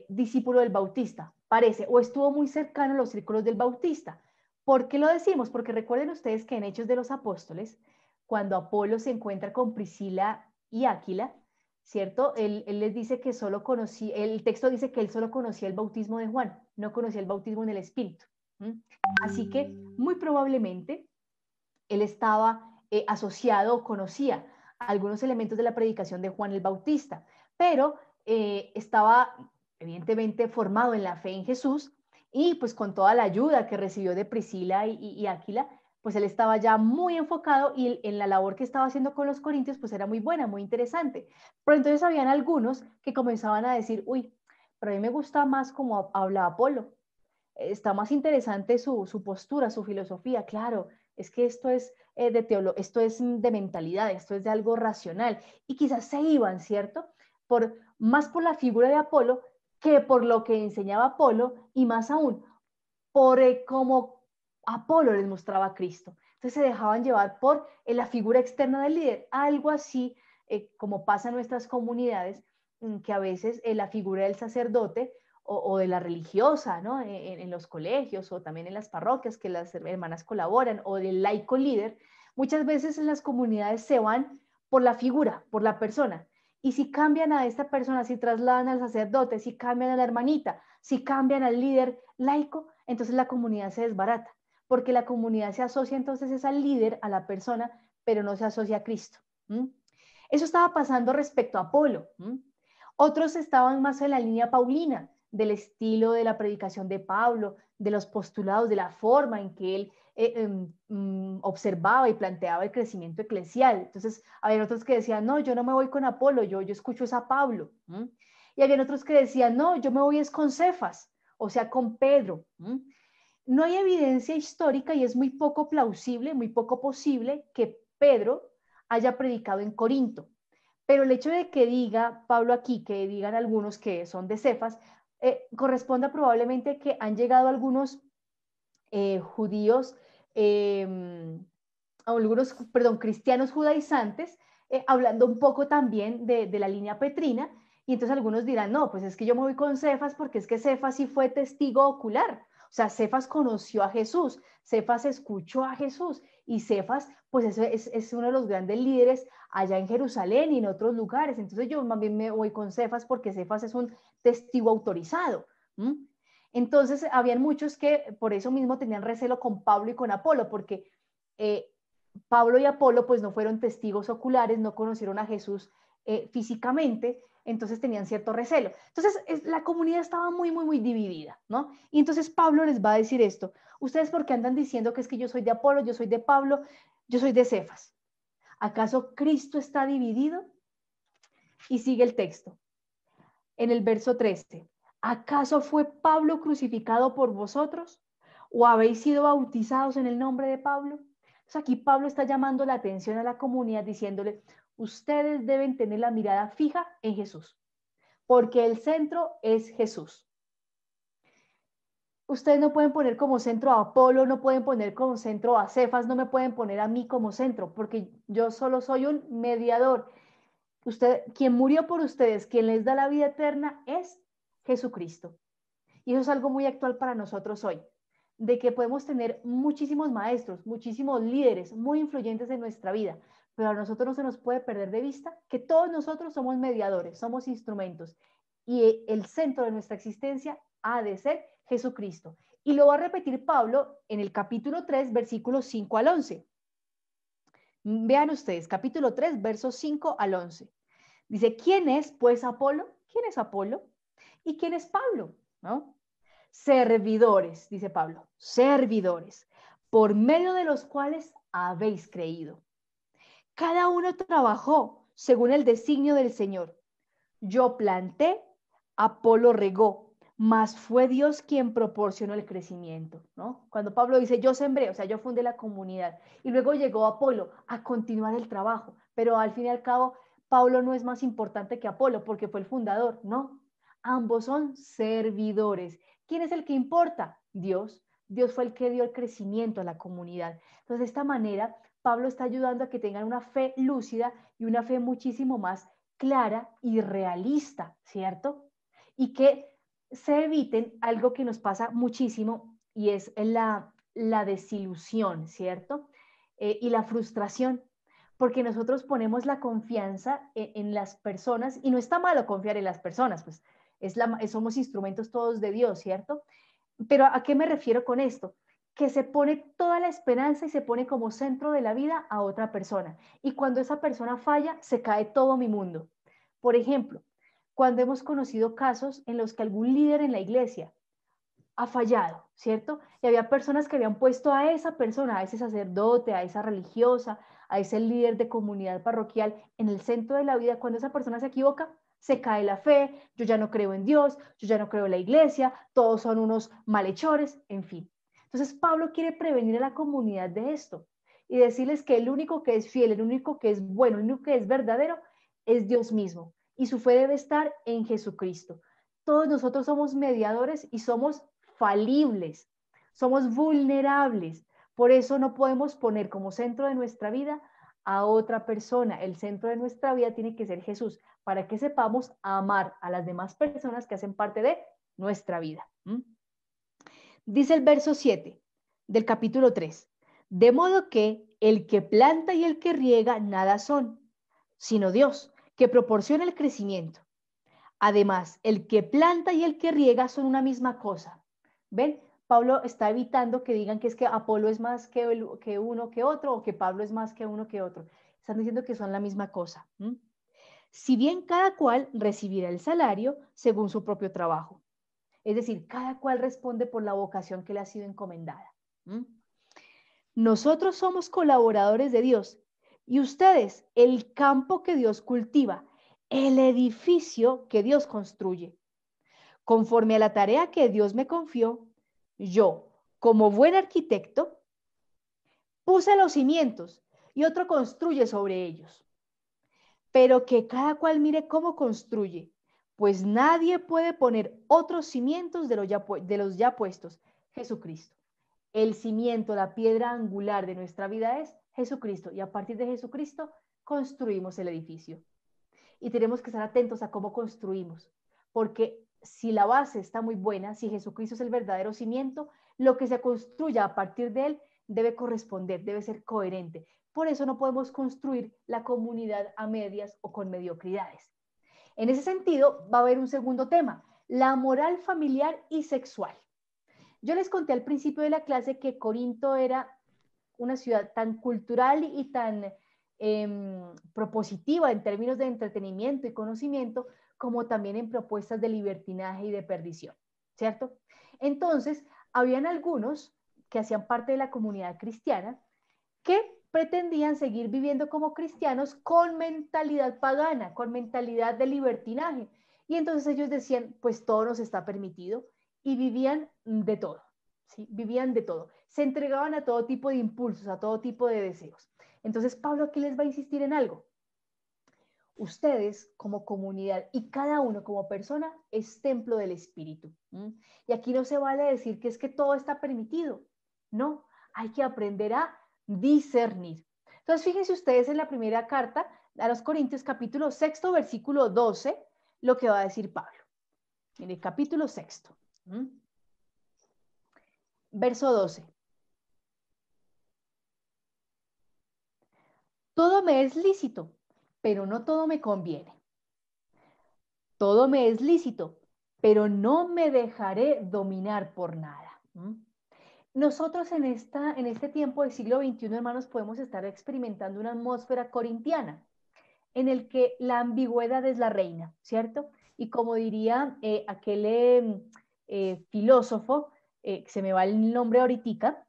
discípulo del Bautista, parece, o estuvo muy cercano a los círculos del Bautista. ¿Por qué lo decimos? Porque recuerden ustedes que en Hechos de los Apóstoles, cuando Apolo se encuentra con Priscila y Áquila, ¿cierto? Él les dice que solo conocía, el texto dice que él solo conocía el bautismo de Juan, no conocía el bautismo en el Espíritu. Así que muy probablemente él estaba asociado o conocía algunos elementos de la predicación de Juan el Bautista, pero estaba evidentemente formado en la fe en Jesús y pues con toda la ayuda que recibió de Priscila y Áquila, pues él estaba ya muy enfocado y en la labor que estaba haciendo con los corintios pues era muy buena, muy interesante. Pero entonces habían algunos que comenzaban a decir, uy, pero a mí me gusta más como habla Apolo, está más interesante su postura, su filosofía, claro, es que esto es esto es de mentalidad, esto es de algo racional. Y quizás se iban, ¿cierto? Más por la figura de Apolo que por lo que enseñaba Apolo y más aún por cómo Apolo les mostraba a Cristo. Entonces se dejaban llevar por la figura externa del líder, algo así como pasa en nuestras comunidades, que a veces la figura del sacerdote o de la religiosa, ¿no? En los colegios o también en las parroquias que las hermanas colaboran, o del laico líder, muchas veces en las comunidades se van por la figura, por la persona. Y si cambian a esta persona, si trasladan al sacerdote, si cambian a la hermanita, si cambian al líder laico, entonces la comunidad se desbarata, porque la comunidad se asocia entonces es al líder, a la persona, pero no se asocia a Cristo. Eso estaba pasando respecto a Apolo. Otros estaban más en la línea paulina, del estilo de la predicación de Pablo, de los postulados, de la forma en que él observaba y planteaba el crecimiento eclesial. Entonces, había otros que decían, no, yo no me voy con Apolo, yo escucho es a Pablo. Y había otros que decían, no, yo me voy es con Cefas, o sea, con Pedro. No hay evidencia histórica y es muy poco plausible, muy poco posible que Pedro haya predicado en Corinto. Pero el hecho de que diga Pablo aquí, que digan algunos que son de Cefas, corresponde probablemente que han llegado algunos judíos, algunos, perdón, cristianos judaizantes, hablando un poco también de la línea petrina, y entonces algunos dirán, no, pues es que yo me voy con Cefas porque es que Cefas sí fue testigo ocular, o sea, Cefas conoció a Jesús, Cefas escuchó a Jesús, y Cefas, pues es uno de los grandes líderes allá en Jerusalén y en otros lugares, entonces yo también me voy con Cefas porque Cefas es un testigo autorizado. Entonces, habían muchos que por eso mismo tenían recelo con Pablo y con Apolo, porque Pablo y Apolo pues no fueron testigos oculares, no conocieron a Jesús físicamente, entonces tenían cierto recelo. Entonces, la comunidad estaba muy dividida, ¿no? Y entonces Pablo les va a decir esto: ustedes, ¿por qué andan diciendo que es que yo soy de Apolo, yo soy de Pablo, yo soy de Cefas? ¿Acaso Cristo está dividido? Y sigue el texto, en el verso 13. ¿Acaso fue Pablo crucificado por vosotros? ¿O habéis sido bautizados en el nombre de Pablo? Entonces aquí Pablo está llamando la atención a la comunidad diciéndole: ustedes deben tener la mirada fija en Jesús, porque el centro es Jesús. Ustedes no pueden poner como centro a Apolo, no pueden poner como centro a Cefas, no me pueden poner a mí como centro, porque yo solo soy un mediador. Quien murió por ustedes, quien les da la vida eterna, es Jesucristo. Y eso es algo muy actual para nosotros hoy, de que podemos tener muchísimos maestros, muchísimos líderes muy influyentes en nuestra vida, pero a nosotros no se nos puede perder de vista que todos nosotros somos mediadores, somos instrumentos, y el centro de nuestra existencia ha de ser Jesucristo. Y lo va a repetir Pablo en el capítulo 3, versículos 5 al 11. Vean ustedes, capítulo 3, versos 5 al 11. Dice: ¿quién es pues Apolo? ¿Quién es Apolo? ¿Y quién es Pablo? ¿No? Servidores, dice Pablo, servidores, por medio de los cuales habéis creído. Cada uno trabajó según el designio del Señor. Yo planté, Apolo regó, mas fue Dios quien proporcionó el crecimiento, ¿no? Cuando Pablo dice yo sembré, o sea, yo fundé la comunidad, y luego llegó Apolo a continuar el trabajo, pero al fin y al cabo, Pablo no es más importante que Apolo porque fue el fundador, no. Ambos son servidores. ¿Quién es el que importa? Dios. Dios fue el que dio el crecimiento a la comunidad. Entonces, de esta manera, Pablo está ayudando a que tengan una fe lúcida y una fe muchísimo más clara y realista, ¿cierto? Y que se eviten algo que nos pasa muchísimo, y es la desilusión, ¿cierto? Y la frustración, porque nosotros ponemos la confianza en las personas, y no está malo confiar en las personas, pues somos instrumentos todos de Dios, ¿cierto? Pero ¿a qué me refiero con esto? Que se pone toda la esperanza y se pone como centro de la vida a otra persona. Y cuando esa persona falla, se cae todo mi mundo. Por ejemplo, cuando hemos conocido casos en los que algún líder en la iglesia ha fallado, ¿cierto? Y había personas que habían puesto a esa persona, a ese sacerdote, a esa religiosa, a ese líder de comunidad parroquial en el centro de la vida. Cuando esa persona se equivoca, se cae la fe, yo ya no creo en Dios, yo ya no creo en la iglesia, todos son unos malhechores, en fin. Entonces Pablo quiere prevenir a la comunidad de esto y decirles que el único que es fiel, el único que es bueno, el único que es verdadero es Dios mismo, y su fe debe estar en Jesucristo. Todos nosotros somos mediadores y somos falibles, somos vulnerables. Por eso no podemos poner como centro de nuestra vida a otra persona. El centro de nuestra vida tiene que ser Jesús, para que sepamos amar a las demás personas que hacen parte de nuestra vida. Dice el verso 7 del capítulo 3: de modo que el que planta y el que riega nada son, sino Dios, que proporciona el crecimiento. Además, el que planta y el que riega son una misma cosa. ¿Ven? Pablo está evitando que digan que es que Apolo es más que uno que otro, o que Pablo es más que uno que otro. Están diciendo que son la misma cosa. Si bien cada cual recibirá el salario según su propio trabajo. Es decir, cada cual responde por la vocación que le ha sido encomendada. Nosotros somos colaboradores de Dios, y ustedes el campo que Dios cultiva, el edificio que Dios construye. Conforme a la tarea que Dios me confió, yo, como buen arquitecto, puse los cimientos y otro construye sobre ellos. Pero que cada cual mire cómo construye, pues nadie puede poner otros cimientos de los ya puestos: Jesucristo. El cimiento, la piedra angular de nuestra vida es Jesucristo, y a partir de Jesucristo construimos el edificio. Y tenemos que estar atentos a cómo construimos, porque si la base está muy buena, si Jesucristo es el verdadero cimiento, lo que se construya a partir de él debe corresponder, debe ser coherente. Por eso no podemos construir la comunidad a medias o con mediocridades. En ese sentido, va a haber un segundo tema: la moral familiar y sexual. Yo les conté al principio de la clase que Corinto era una ciudad tan cultural y tan propositiva en términos de entretenimiento y conocimiento, como también en propuestas de libertinaje y de perdición, ¿cierto? Entonces, habían algunos que hacían parte de la comunidad cristiana que pretendían seguir viviendo como cristianos con mentalidad pagana, con mentalidad de libertinaje. Y entonces ellos decían, pues todo nos está permitido, y vivían de todo, ¿sí? Vivían de todo. Se entregaban a todo tipo de impulsos, a todo tipo de deseos. Entonces Pablo aquí les va a insistir en algo. Ustedes como comunidad y cada uno como persona es templo del Espíritu. Y aquí no se vale decir que es que todo está permitido. No, hay que aprender a discernir. Entonces, fíjense ustedes en la primera carta a los Corintios, capítulo 6, versículo 12, lo que va a decir Pablo. Mire, capítulo 6, verso 12. Todo me es lícito, pero no todo me conviene. Todo me es lícito, pero no me dejaré dominar por nada. Nosotros en este tiempo del siglo XXI, hermanos, podemos estar experimentando una atmósfera corintiana en el que la ambigüedad es la reina, ¿cierto? Y como diría aquel filósofo, se me va el nombre ahorita,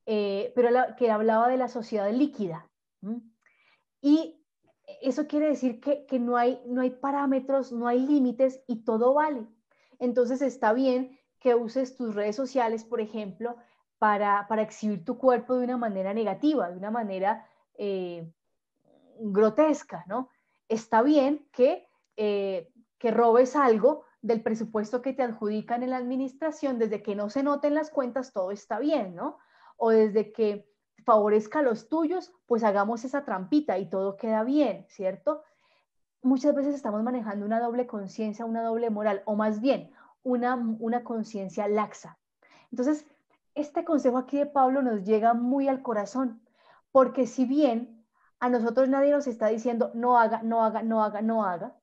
que hablaba de la sociedad líquida. Y eso quiere decir que no hay parámetros, no hay límites y todo vale. Entonces está bien que uses tus redes sociales, por ejemplo, para exhibir tu cuerpo de una manera negativa, de una manera grotesca, ¿no? Está bien que robes algo del presupuesto que te adjudican en la administración, desde que no se noten las cuentas, todo está bien, ¿no? O desde que favorezca a los tuyos, pues hagamos esa trampita y todo queda bien, ¿cierto? Muchas veces estamos manejando una doble conciencia, una doble moral, o más bien una conciencia laxa. Entonces, este consejo aquí de Pablo nos llega muy al corazón, porque si bien a nosotros nadie nos está diciendo no haga, no haga, no haga, no haga,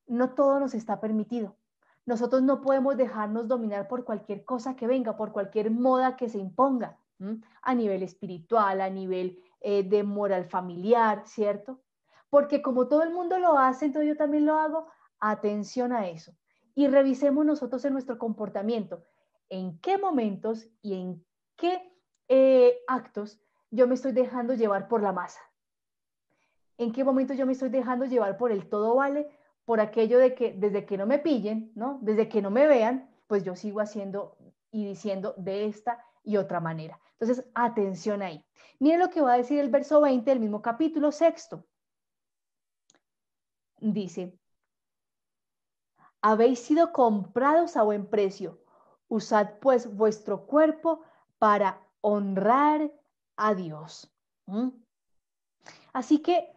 no todo nos está permitido. Nosotros no podemos dejarnos dominar por cualquier cosa que venga, por cualquier moda que se imponga, a nivel espiritual, a nivel de moral familiar, ¿cierto? Porque como todo el mundo lo hace, entonces yo también lo hago. Atención a eso. Y revisemos nosotros en nuestro comportamiento. ¿En qué momentos y en qué actos yo me estoy dejando llevar por la masa? ¿En qué momento yo me estoy dejando llevar por el todo vale? Por aquello de que desde que no me pillen, ¿no? Desde que no me vean, pues yo sigo haciendo y diciendo de esta y otra manera. Entonces, atención ahí. Miren lo que va a decir el verso 20 del mismo capítulo 6. Dice, habéis sido comprados a buen precio. Usad pues vuestro cuerpo para honrar a Dios. Así que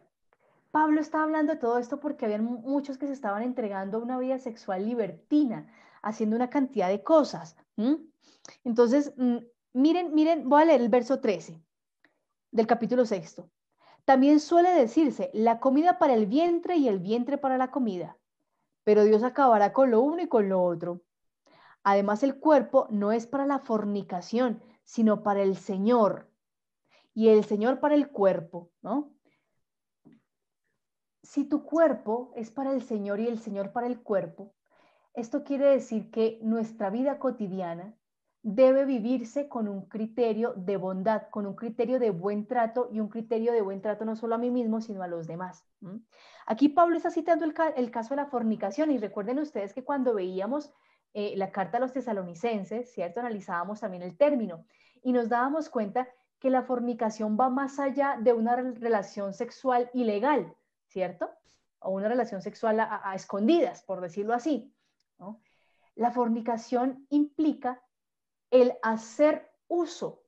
Pablo está hablando de todo esto porque había muchos que se estaban entregando a una vida sexual libertina, haciendo una cantidad de cosas. Entonces, miren, voy a leer el verso 13 del capítulo 6. También suele decirse, la comida para el vientre y el vientre para la comida, pero Dios acabará con lo uno y con lo otro. Además, el cuerpo no es para la fornicación, sino para el Señor, y el Señor para el cuerpo, ¿no? Si tu cuerpo es para el Señor y el Señor para el cuerpo, esto quiere decir que nuestra vida cotidiana debe vivirse con un criterio de bondad, con un criterio de buen trato y un criterio de buen trato no solo a mí mismo, sino a los demás. Aquí Pablo está citando el caso de la fornicación y recuerden ustedes que cuando veíamos la carta a los tesalonicenses, ¿cierto? Analizábamos también el término y nos dábamos cuenta que la fornicación va más allá de una relación sexual ilegal, ¿cierto? O una relación sexual a escondidas, por decirlo así, ¿no? La fornicación implica el hacer uso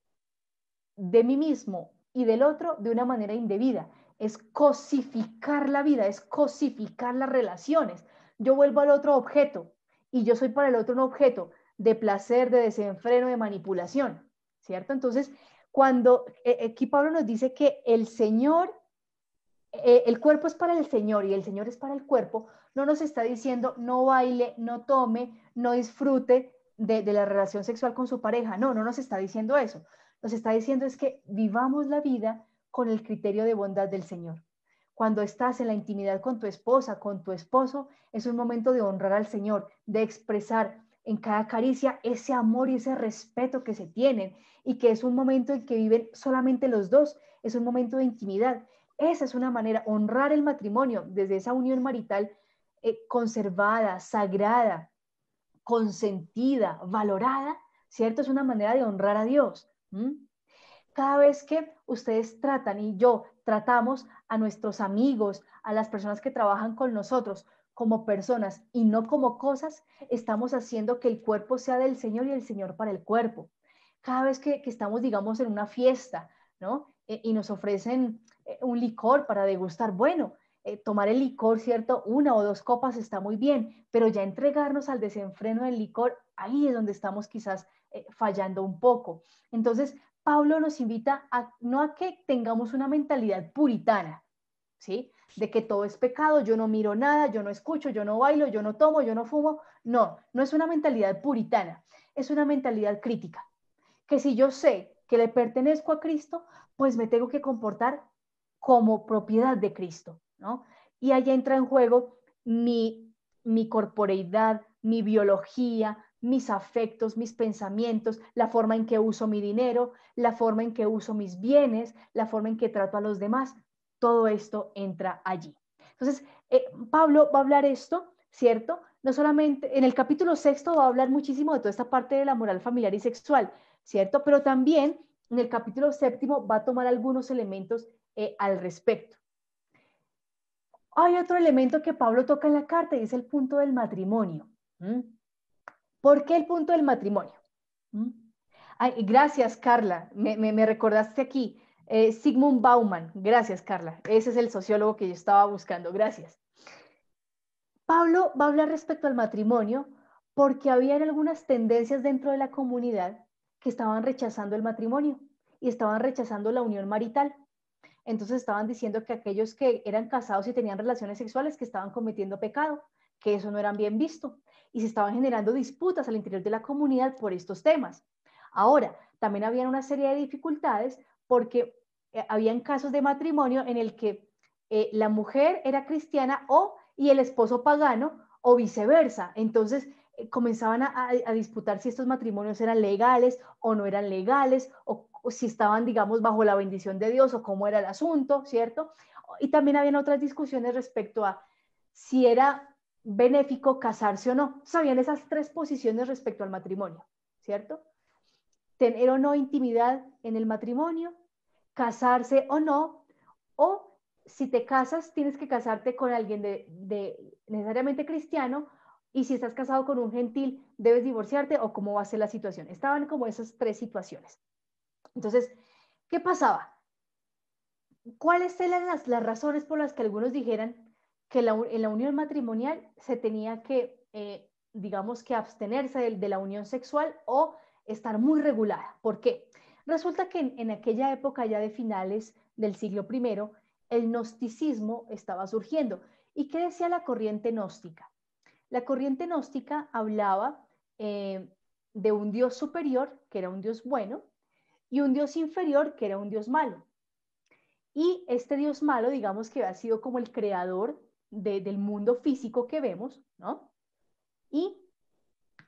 de mí mismo y del otro de una manera indebida. Es cosificar la vida, es cosificar las relaciones. Yo vuelvo al otro objeto y yo soy para el otro un objeto de placer, de desenfreno, de manipulación, ¿cierto? Entonces, cuando aquí Pablo nos dice que el Señor el cuerpo es para el Señor y el Señor es para el cuerpo, no nos está diciendo no baile, no tome, no disfrute de la relación sexual con su pareja. No, no nos está diciendo eso. Nos está diciendo es que vivamos la vida con el criterio de bondad del Señor. Cuando estás en la intimidad con tu esposa, con tu esposo, es un momento de honrar al Señor, de expresar en cada caricia ese amor y ese respeto que se tienen y que es un momento en que viven solamente los dos, es un momento de intimidad. Esa es una manera, honrar el matrimonio desde esa unión marital conservada, sagrada, consentida, valorada, ¿cierto? Es una manera de honrar a Dios. Cada vez que ustedes tratan y yo tratamos a nuestros amigos, a las personas que trabajan con nosotros como personas y no como cosas, estamos haciendo que el cuerpo sea del Señor y el Señor para el cuerpo. Cada vez que estamos, digamos, en una fiesta, ¿no? Y nos ofrecen un licor para degustar, bueno, tomar el licor, ¿cierto? Una o dos copas está muy bien, pero ya entregarnos al desenfreno del licor, ahí es donde estamos quizás fallando un poco. Entonces, Pablo nos invita a no a que tengamos una mentalidad puritana, ¿sí? De que todo es pecado, yo no miro nada, yo no escucho, yo no bailo, yo no tomo, yo no fumo. No, no es una mentalidad puritana, es una mentalidad crítica. Que si yo sé que le pertenezco a Cristo, pues me tengo que comportar como propiedad de Cristo, ¿no? Y allá entra en juego mi corporeidad, mi biología, mis afectos, mis pensamientos, la forma en que uso mi dinero, la forma en que uso mis bienes, la forma en que trato a los demás. Todo esto entra allí. Entonces, Pablo va a hablar esto, ¿cierto? No solamente en el capítulo 6 va a hablar muchísimo de toda esta parte de la moral familiar y sexual, ¿cierto? Pero también en el capítulo 7 va a tomar algunos elementos al respecto. Hay otro elemento que Pablo toca en la carta y es el punto del matrimonio. ¿Por qué el punto del matrimonio? Ay, gracias, Carla. Me recordaste aquí. Sigmund Bauman. Gracias, Carla. Ese es el sociólogo que yo estaba buscando. Gracias. Pablo va a hablar respecto al matrimonio porque había algunas tendencias dentro de la comunidad que estaban rechazando el matrimonio y estaban rechazando la unión marital. Entonces estaban diciendo que aquellos que eran casados y tenían relaciones sexuales que estaban cometiendo pecado, que eso no era bien visto y se estaban generando disputas al interior de la comunidad por estos temas. Ahora, también había una serie de dificultades porque habían casos de matrimonio en el que la mujer era cristiana y el esposo pagano o viceversa. Entonces comenzaban a disputar si estos matrimonios eran legales o no eran legales o si estaban, digamos, bajo la bendición de Dios o cómo era el asunto, ¿cierto? Y también habían otras discusiones respecto a si era benéfico casarse o no. Sabían esas tres posiciones respecto al matrimonio, ¿cierto? Tener o no intimidad en el matrimonio, casarse o no, o si te casas, tienes que casarte con alguien de necesariamente cristiano, y si estás casado con un gentil, debes divorciarte, o cómo va a ser la situación. Estaban como esas tres situaciones. Entonces, ¿qué pasaba? ¿Cuáles eran las razones por las que algunos dijeran que en la unión matrimonial se tenía que, digamos, que abstenerse de la unión sexual o estar muy regulada? ¿Por qué? Resulta que en aquella época ya de finales del siglo I, el gnosticismo estaba surgiendo. ¿Y qué decía la corriente gnóstica? La corriente gnóstica hablaba de un Dios superior, que era un Dios bueno, y un Dios inferior, que era un Dios malo. Y este Dios malo, digamos que ha sido como el creador del mundo físico que vemos, ¿no? Y,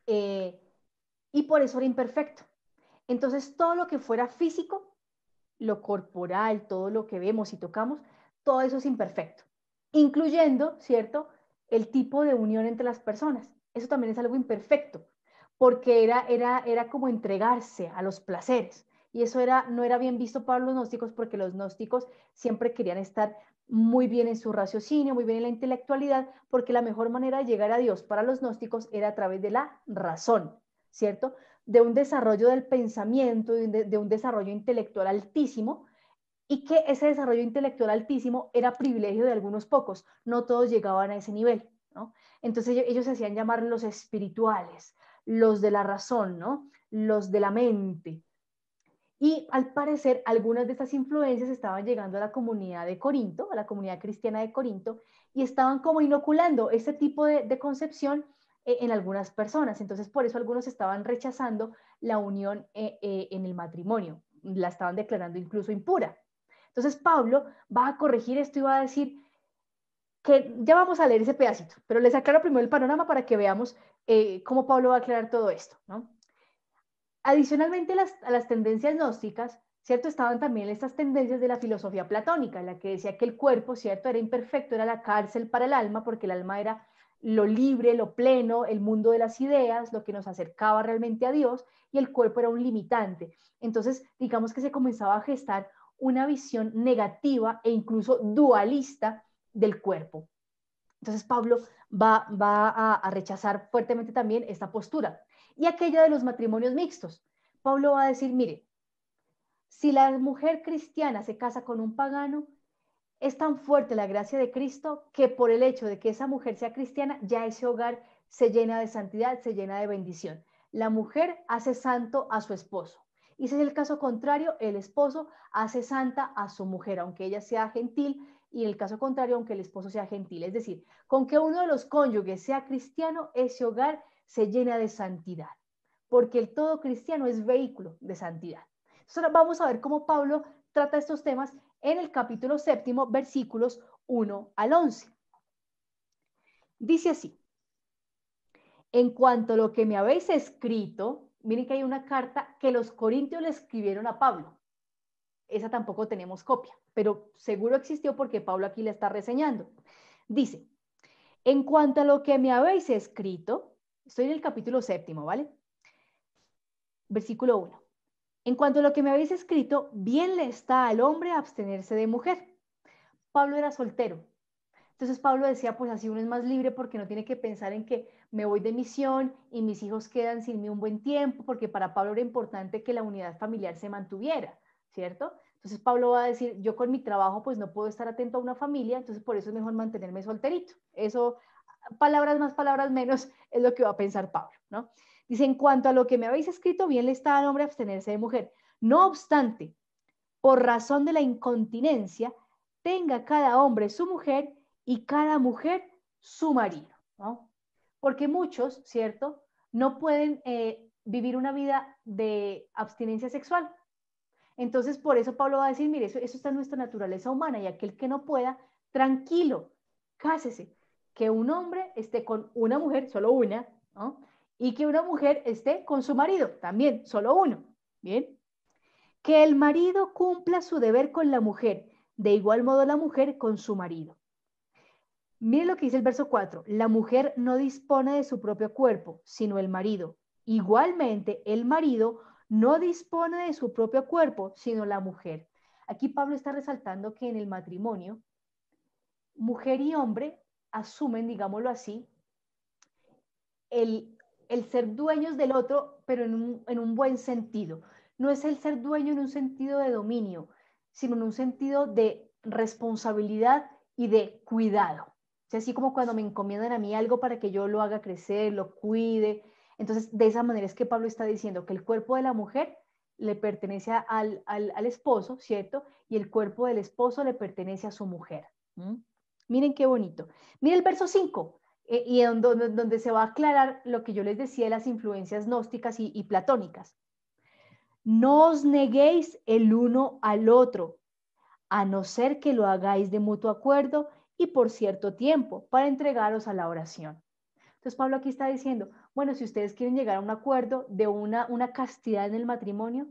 eh, y por eso era imperfecto. Entonces, todo lo que fuera físico, lo corporal, todo lo que vemos y tocamos, todo eso es imperfecto, incluyendo, ¿cierto?, el tipo de unión entre las personas. Eso también es algo imperfecto, porque era como entregarse a los placeres. Y eso no era bien visto para los gnósticos, porque los gnósticos siempre querían estar muy bien en su raciocinio, muy bien en la intelectualidad, porque la mejor manera de llegar a Dios para los gnósticos era a través de la razón, ¿cierto? De un desarrollo del pensamiento, de un desarrollo intelectual altísimo, y que ese desarrollo intelectual altísimo era privilegio de algunos pocos, no todos llegaban a ese nivel, ¿no? Entonces ellos se hacían llamar los espirituales, los de la razón, ¿no? Los de la mente. Y al parecer, algunas de estas influencias estaban llegando a la comunidad de Corinto, a la comunidad cristiana de Corinto, y estaban como inoculando este tipo de concepción en algunas personas. Entonces, por eso algunos estaban rechazando la unión en el matrimonio, la estaban declarando incluso impura. Entonces, Pablo va a corregir esto y va a decir que ya vamos a leer ese pedacito, pero les aclaro primero el panorama para que veamos cómo Pablo va a aclarar todo esto, ¿no? Adicionalmente a las tendencias gnósticas, ¿cierto? Estaban también estas tendencias de la filosofía platónica, en la que decía que el cuerpo, ¿cierto? Era imperfecto, era la cárcel para el alma, porque el alma era lo libre, lo pleno, el mundo de las ideas, lo que nos acercaba realmente a Dios, y el cuerpo era un limitante. Entonces, digamos que se comenzaba a gestar una visión negativa e incluso dualista del cuerpo. Entonces, Pablo va a rechazar fuertemente también esta postura. Y aquella de los matrimonios mixtos. Pablo va a decir, mire, si la mujer cristiana se casa con un pagano, es tan fuerte la gracia de Cristo que por el hecho de que esa mujer sea cristiana, ya ese hogar se llena de santidad, se llena de bendición. La mujer hace santo a su esposo. Y si es el caso contrario, el esposo hace santa a su mujer, aunque ella sea gentil, y en el caso contrario, aunque el esposo sea gentil. Es decir, con que uno de los cónyuges sea cristiano, ese hogar se llena de santidad, porque el todo cristiano es vehículo de santidad. Entonces, ahora vamos a ver cómo Pablo trata estos temas en el capítulo 7, versículos 1 al 11. Dice así: en cuanto a lo que me habéis escrito, miren que hay una carta que los corintios le escribieron a Pablo. Esa tampoco tenemos copia, pero seguro existió porque Pablo aquí le está reseñando. Dice, en cuanto a lo que me habéis escrito, estoy en el capítulo 7, ¿vale? Versículo 1. En cuanto a lo que me habéis escrito, bien le está al hombre abstenerse de mujer. Pablo era soltero. Entonces Pablo decía, pues así uno es más libre porque no tiene que pensar en que me voy de misión y mis hijos quedan sin mí un buen tiempo, porque para Pablo era importante que la unidad familiar se mantuviera, ¿cierto? Entonces Pablo va a decir, yo con mi trabajo pues no puedo estar atento a una familia, entonces por eso es mejor mantenerme solterito. Eso, palabras más, palabras menos, es lo que va a pensar Pablo, ¿no? Dice, en cuanto a lo que me habéis escrito, bien le está al hombre abstenerse de mujer. No obstante, por razón de la incontinencia, tenga cada hombre su mujer y cada mujer su marido, ¿no? Porque muchos, ¿cierto? No pueden vivir una vida de abstinencia sexual. Entonces, por eso Pablo va a decir, mire, eso está en nuestra naturaleza humana y aquel que no pueda, tranquilo, cásese. Que un hombre esté con una mujer, solo una, ¿no? Y que una mujer esté con su marido, también, solo uno. Bien. Que el marido cumpla su deber con la mujer, de igual modo la mujer con su marido. Mire lo que dice el verso 4. La mujer no dispone de su propio cuerpo, sino el marido. Igualmente, el marido no dispone de su propio cuerpo, sino la mujer. Aquí Pablo está resaltando que en el matrimonio, mujer y hombre asumen, digámoslo así, el ser dueños del otro, pero en un buen sentido. No es el ser dueño en un sentido de dominio, sino en un sentido de responsabilidad y de cuidado. O sea, así como cuando me encomiendan a mí algo para que yo lo haga crecer, lo cuide. Entonces, de esa manera es que Pablo está diciendo que el cuerpo de la mujer le pertenece al esposo, ¿cierto? Y el cuerpo del esposo le pertenece a su mujer. ¿Mm? Miren qué bonito. Miren el verso 5 y donde se va a aclarar lo que yo les decía de las influencias gnósticas y platónicas. No os neguéis el uno al otro, a no ser que lo hagáis de mutuo acuerdo y por cierto tiempo, para entregaros a la oración. Entonces Pablo aquí está diciendo, bueno, si ustedes quieren llegar a un acuerdo de una castidad en el matrimonio,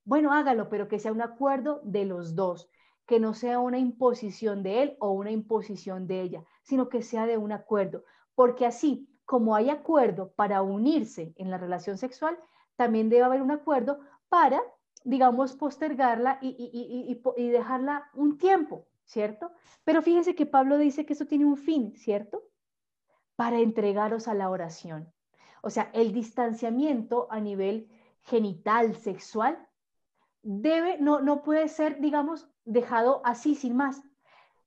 bueno, hágalo, pero que sea un acuerdo de los dos, que no sea una imposición de él o una imposición de ella, sino que sea de un acuerdo, porque así como hay acuerdo para unirse en la relación sexual, también debe haber un acuerdo para, digamos, postergarla y dejarla un tiempo, ¿cierto? Pero fíjense que Pablo dice que eso tiene un fin, ¿cierto? Para entregaros a la oración. O sea, el distanciamiento a nivel genital, sexual, no puede ser, digamos, dejado así sin más,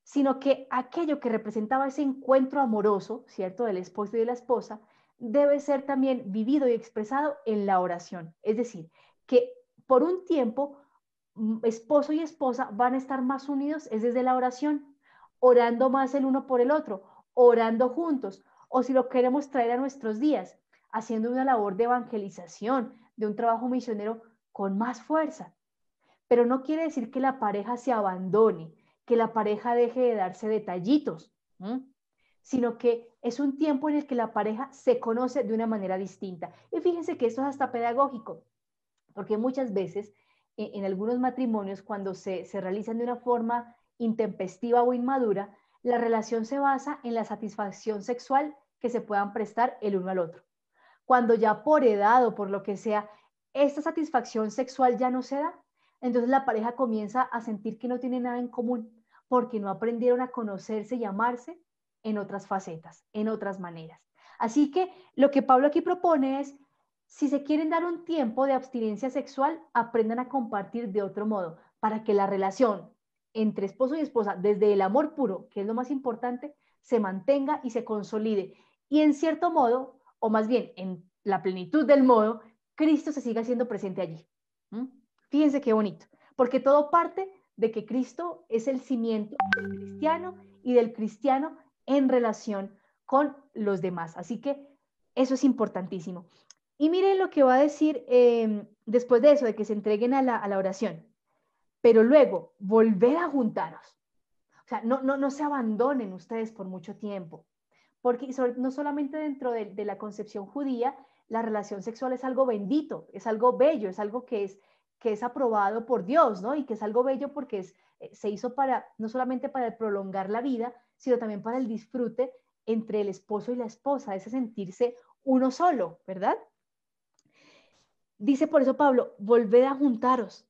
sino que aquello que representaba ese encuentro amoroso, ¿cierto?, del esposo y de la esposa, debe ser también vivido y expresado en la oración. Es decir, que por un tiempo esposo y esposa van a estar más unidos es desde la oración, orando más el uno por el otro, orando juntos, o si lo queremos traer a nuestros días, haciendo una labor de evangelización, de un trabajo misionero con más fuerza. Pero no quiere decir que la pareja se abandone, que la pareja deje de darse detallitos, ¿m? Sino que es un tiempo en el que la pareja se conoce de una manera distinta. Y fíjense que esto es hasta pedagógico, porque muchas veces en algunos matrimonios, cuando se realizan de una forma intempestiva o inmadura, la relación se basa en la satisfacción sexual que se puedan prestar el uno al otro. Cuando ya por edad o por lo que sea, esta satisfacción sexual ya no se da, entonces la pareja comienza a sentir que no tiene nada en común, porque no aprendieron a conocerse y amarse en otras facetas, en otras maneras. Así que lo que Pablo aquí propone es, si se quieren dar un tiempo de abstinencia sexual, aprendan a compartir de otro modo, para que la relación entre esposo y esposa, desde el amor puro, que es lo más importante, se mantenga y se consolide. Y en cierto modo, o más bien en la plenitud del modo, Cristo se siga siendo presente allí. ¿Mm? Fíjense qué bonito, porque todo parte de que Cristo es el cimiento del cristiano y del cristiano en relación con los demás. Así que eso es importantísimo. Y miren lo que va a decir después de eso, de que se entreguen a la oración. Pero luego, volver a juntaros. O sea, no se abandonen ustedes por mucho tiempo. Porque no solamente dentro de la concepción judía, la relación sexual es algo bendito, es algo bello, es algo que es aprobado por Dios, ¿no? Y que es algo bello porque se hizo para, no solamente para prolongar la vida, sino también para el disfrute entre el esposo y la esposa, ese sentirse uno solo, ¿verdad? Dice por eso Pablo, volved a juntaros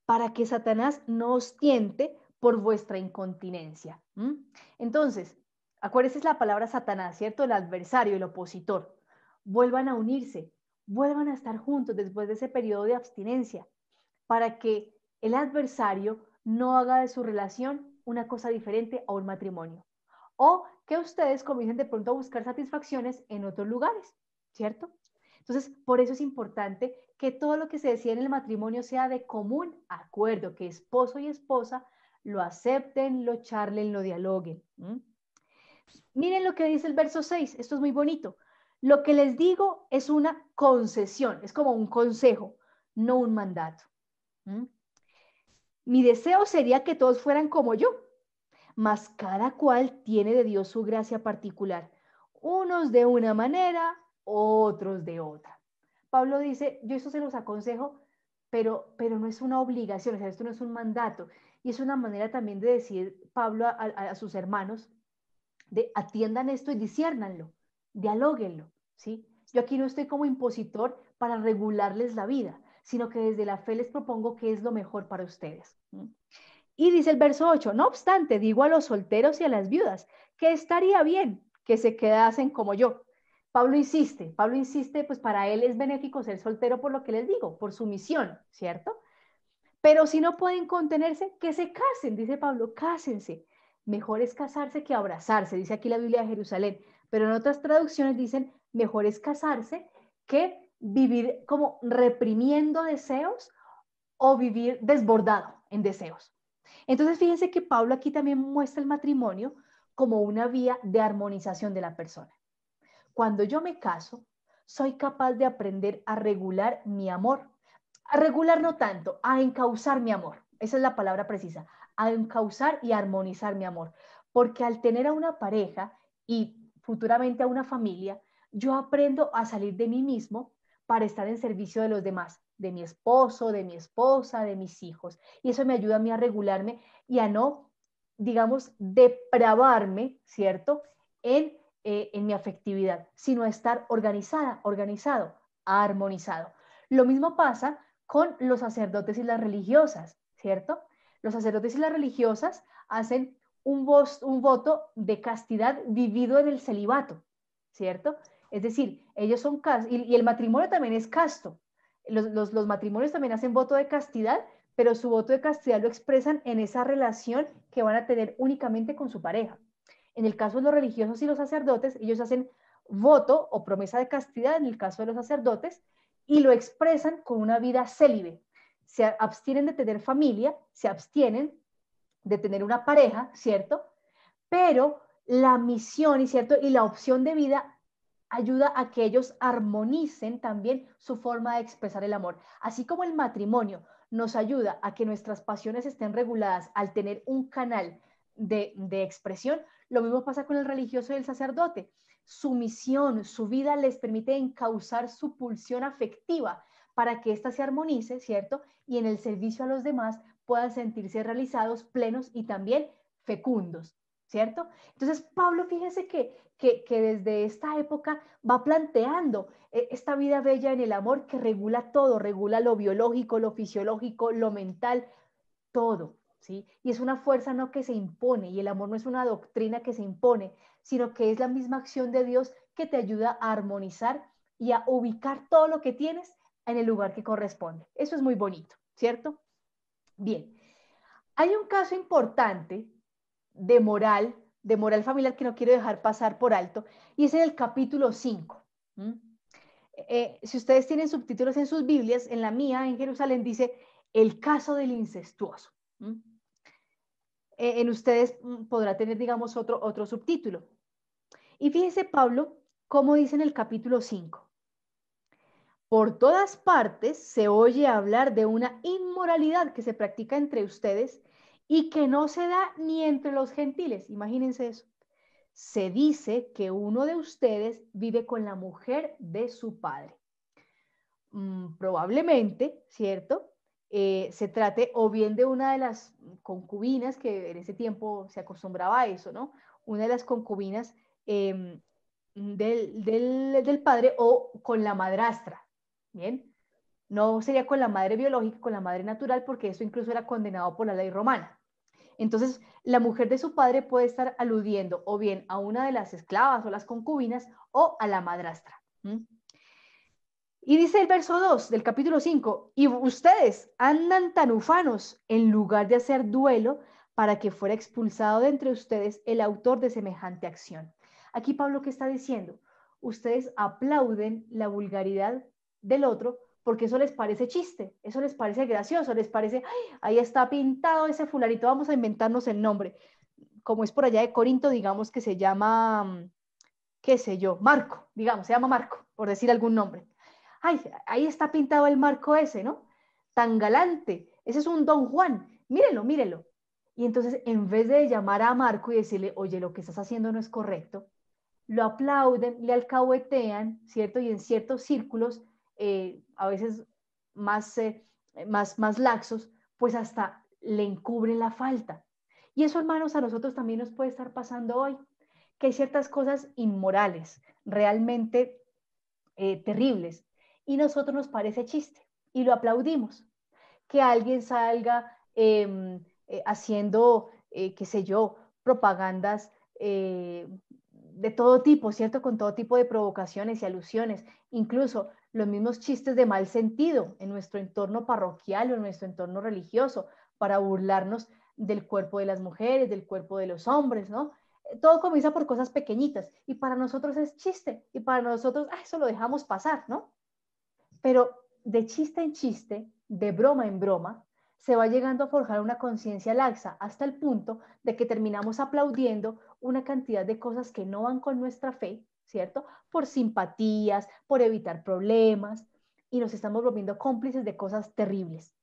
para que Satanás no os tiente por vuestra incontinencia. ¿Mm? Entonces, acuérdense la palabra Satanás, ¿cierto? El adversario, el opositor. Vuelvan a unirse, vuelvan a estar juntos después de ese periodo de abstinencia, para que el adversario no haga de su relación una cosa diferente a un matrimonio. O que ustedes comiencen de pronto a buscar satisfacciones en otros lugares, ¿cierto? Entonces, por eso es importante que todo lo que se decida en el matrimonio sea de común acuerdo, que esposo y esposa lo acepten, lo charlen, lo dialoguen. ¿Mm? Miren lo que dice el verso 6, esto es muy bonito. Lo que les digo es una concesión, es como un consejo, no un mandato. ¿Mm? Mi deseo sería que todos fueran como yo, mas cada cual tiene de Dios su gracia particular, unos de una manera, otros de otra. Pablo dice, yo eso se los aconsejo, pero no es una obligación, o sea, esto no es un mandato, y es una manera también de decir Pablo a sus hermanos, de atiendan esto y disciérnanlo, dialóguenlo, ¿sí? Yo aquí no estoy como impositor para regularles la vida, sino que desde la fe les propongo qué es lo mejor para ustedes. ¿Sí? Y dice el verso 8, no obstante, digo a los solteros y a las viudas que estaría bien que se quedasen como yo. Pablo insiste, pues para él es benéfico ser soltero por lo que les digo, por su misión, ¿cierto? Pero si no pueden contenerse, que se casen, dice Pablo, cásense. Mejor es casarse que abrazarse, dice aquí la Biblia de Jerusalén. Pero en otras traducciones dicen, mejor es casarse que vivir como reprimiendo deseos o vivir desbordado en deseos. Entonces, fíjense que Pablo aquí también muestra el matrimonio como una vía de armonización de la persona. Cuando yo me caso, soy capaz de aprender a regular mi amor. A regular no tanto, a encauzar mi amor. Esa es la palabra precisa. A encauzar y armonizar mi amor. Porque al tener a una pareja y futuramente a una familia, yo aprendo a salir de mí mismo para estar en servicio de los demás, de mi esposo, de mi esposa, de mis hijos. Y eso me ayuda a mí a regularme y a no, digamos, depravarme, ¿cierto? En mi afectividad, sino a estar organizada, organizado, armonizado. Lo mismo pasa con los sacerdotes y las religiosas, ¿cierto? Los sacerdotes y las religiosas hacen un voto de castidad vivido en el celibato, ¿cierto? Es decir, ellos son castos, y el matrimonio también es casto. Los matrimonios también hacen voto de castidad, pero su voto de castidad lo expresan en esa relación que van a tener únicamente con su pareja. En el caso de los religiosos y los sacerdotes, ellos hacen voto o promesa de castidad en el caso de los sacerdotes y lo expresan con una vida célibe. se abstienen de tener familia, se abstienen de tener una pareja, ¿cierto? Pero la misión, ¿cierto? Y la opción de vida ayuda a que ellos armonicen también su forma de expresar el amor. Así como el matrimonio nos ayuda a que nuestras pasiones estén reguladas al tener un canal de expresión, lo mismo pasa con el religioso y el sacerdote. Su misión, su vida les permite encauzar su pulsión afectiva para que ésta se armonice, ¿cierto? Y en el servicio a los demás puedan sentirse realizados, plenos y también fecundos, ¿cierto? Entonces, Pablo, fíjese que desde esta época va planteando esta vida bella en el amor que regula todo, regula lo biológico, lo fisiológico, lo mental, todo, ¿sí? Y es una fuerza no que se impone, y el amor no es una doctrina que se impone, sino que es la misma acción de Dios que te ayuda a armonizar y a ubicar todo lo que tienes en el lugar que corresponde. Eso es muy bonito, ¿cierto? Bien, hay un caso importante de moral familiar que no quiero dejar pasar por alto, y es en el capítulo 5. Si ustedes tienen subtítulos en sus Biblias, en la mía, en Jerusalén, dice el caso del incestuoso. En ustedes podrá tener, digamos, otro subtítulo. Y fíjese, Pablo, cómo dice en el capítulo 5. Por todas partes se oye hablar de una inmoralidad que se practica entre ustedes y que no se da ni entre los gentiles. Imagínense eso. Se dice que uno de ustedes vive con la mujer de su padre. Probablemente, ¿cierto? Se trate o bien de una de las concubinas, que en ese tiempo se acostumbraba a eso, ¿no? Una de las concubinas del padre o con la madrastra, ¿bien? No sería con la madre biológica, con la madre natural, porque eso incluso era condenado por la ley romana. Entonces, la mujer de su padre puede estar aludiendo o bien a una de las esclavas o las concubinas o a la madrastra. Y dice el verso 2 del capítulo 5, y ustedes andan tan ufanos en lugar de hacer duelo para que fuera expulsado de entre ustedes el autor de semejante acción. Aquí Pablo, ¿qué está diciendo? Ustedes aplauden la vulgaridad del otro porque eso les parece chiste, eso les parece gracioso, les parece, ay, ahí está pintado ese fulanito, vamos a inventarnos el nombre. Como es por allá de Corinto, digamos que se llama, qué sé yo, Marco, digamos, se llama Marco, por decir algún nombre. Ay, ahí está pintado el Marco ese, ¿no? Tan galante, ese es un Don Juan, mírenlo, mírenlo. Y entonces, en vez de llamar a Marco y decirle, oye, lo que estás haciendo no es correcto, lo aplauden, le alcahuetean, ¿cierto? Y en ciertos círculos, a veces más, más laxos, pues hasta le encubren la falta. Y eso, hermanos, a nosotros también nos puede estar pasando hoy, que hay ciertas cosas inmorales, realmente terribles, y nosotros nos parece chiste y lo aplaudimos. Que alguien salga haciendo, qué sé yo, propagandas de todo tipo, ¿cierto? Con todo tipo de provocaciones y alusiones, incluso los mismos chistes de mal sentido en nuestro entorno parroquial o en nuestro entorno religioso, para burlarnos del cuerpo de las mujeres, del cuerpo de los hombres, ¿no? Todo comienza por cosas pequeñitas y para nosotros es chiste y para nosotros eso lo dejamos pasar, ¿no? Pero de chiste en chiste, de broma en broma, se va llegando a forjar una conciencia laxa hasta el punto de que terminamos aplaudiendo una cantidad de cosas que no van con nuestra fe, ¿cierto? Por simpatías, por evitar problemas, y nos estamos volviendo cómplices de cosas terribles.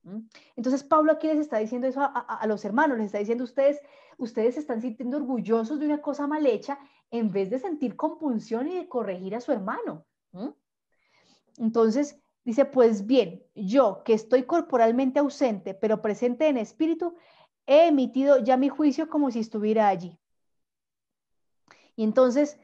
Entonces Pablo aquí les está diciendo eso a los hermanos, les está diciendo ustedes se están sintiendo orgullosos de una cosa mal hecha en vez de sentir compunción y de corregir a su hermano. Entonces dice, pues bien, yo que estoy corporalmente ausente, pero presente en espíritu, he emitido ya mi juicio como si estuviera allí. Y entonces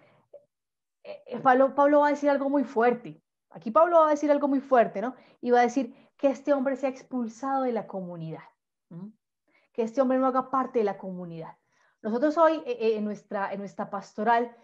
Pablo va a decir algo muy fuerte. Aquí Pablo va a decir algo muy fuerte, ¿no? Y va a decir que este hombre sea expulsado de la comunidad, que este hombre no haga parte de la comunidad. Nosotros hoy en nuestra pastoral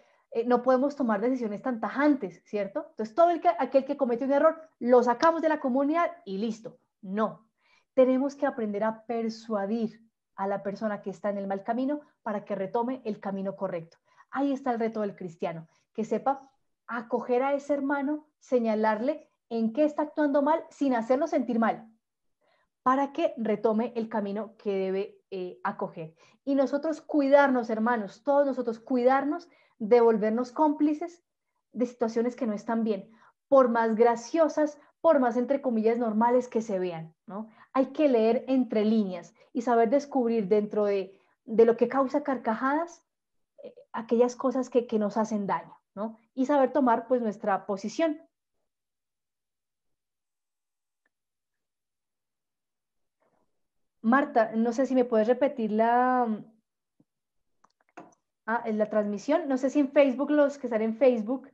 no podemos tomar decisiones tan tajantes, ¿cierto? Entonces todo aquel que comete un error lo sacamos de la comunidad y listo. No, tenemos que aprender a persuadir a la persona que está en el mal camino para que retome el camino correcto. Ahí está el reto del cristiano, que sepa acoger a ese hermano, señalarle en qué está actuando mal sin hacerlo sentir mal, para que retome el camino que debe acoger. Y nosotros cuidarnos, hermanos, todos nosotros cuidarnos de volvernos cómplices de situaciones que no están bien, por más graciosas, por más entre comillas normales que se vean, ¿no? Hay que leer entre líneas y saber descubrir dentro de lo que causa carcajadas aquellas cosas que nos hacen daño, ¿no? Y saber tomar pues nuestra posición. Marta, no sé si me puedes repetir la transmisión. No sé si en Facebook, los que están en Facebook,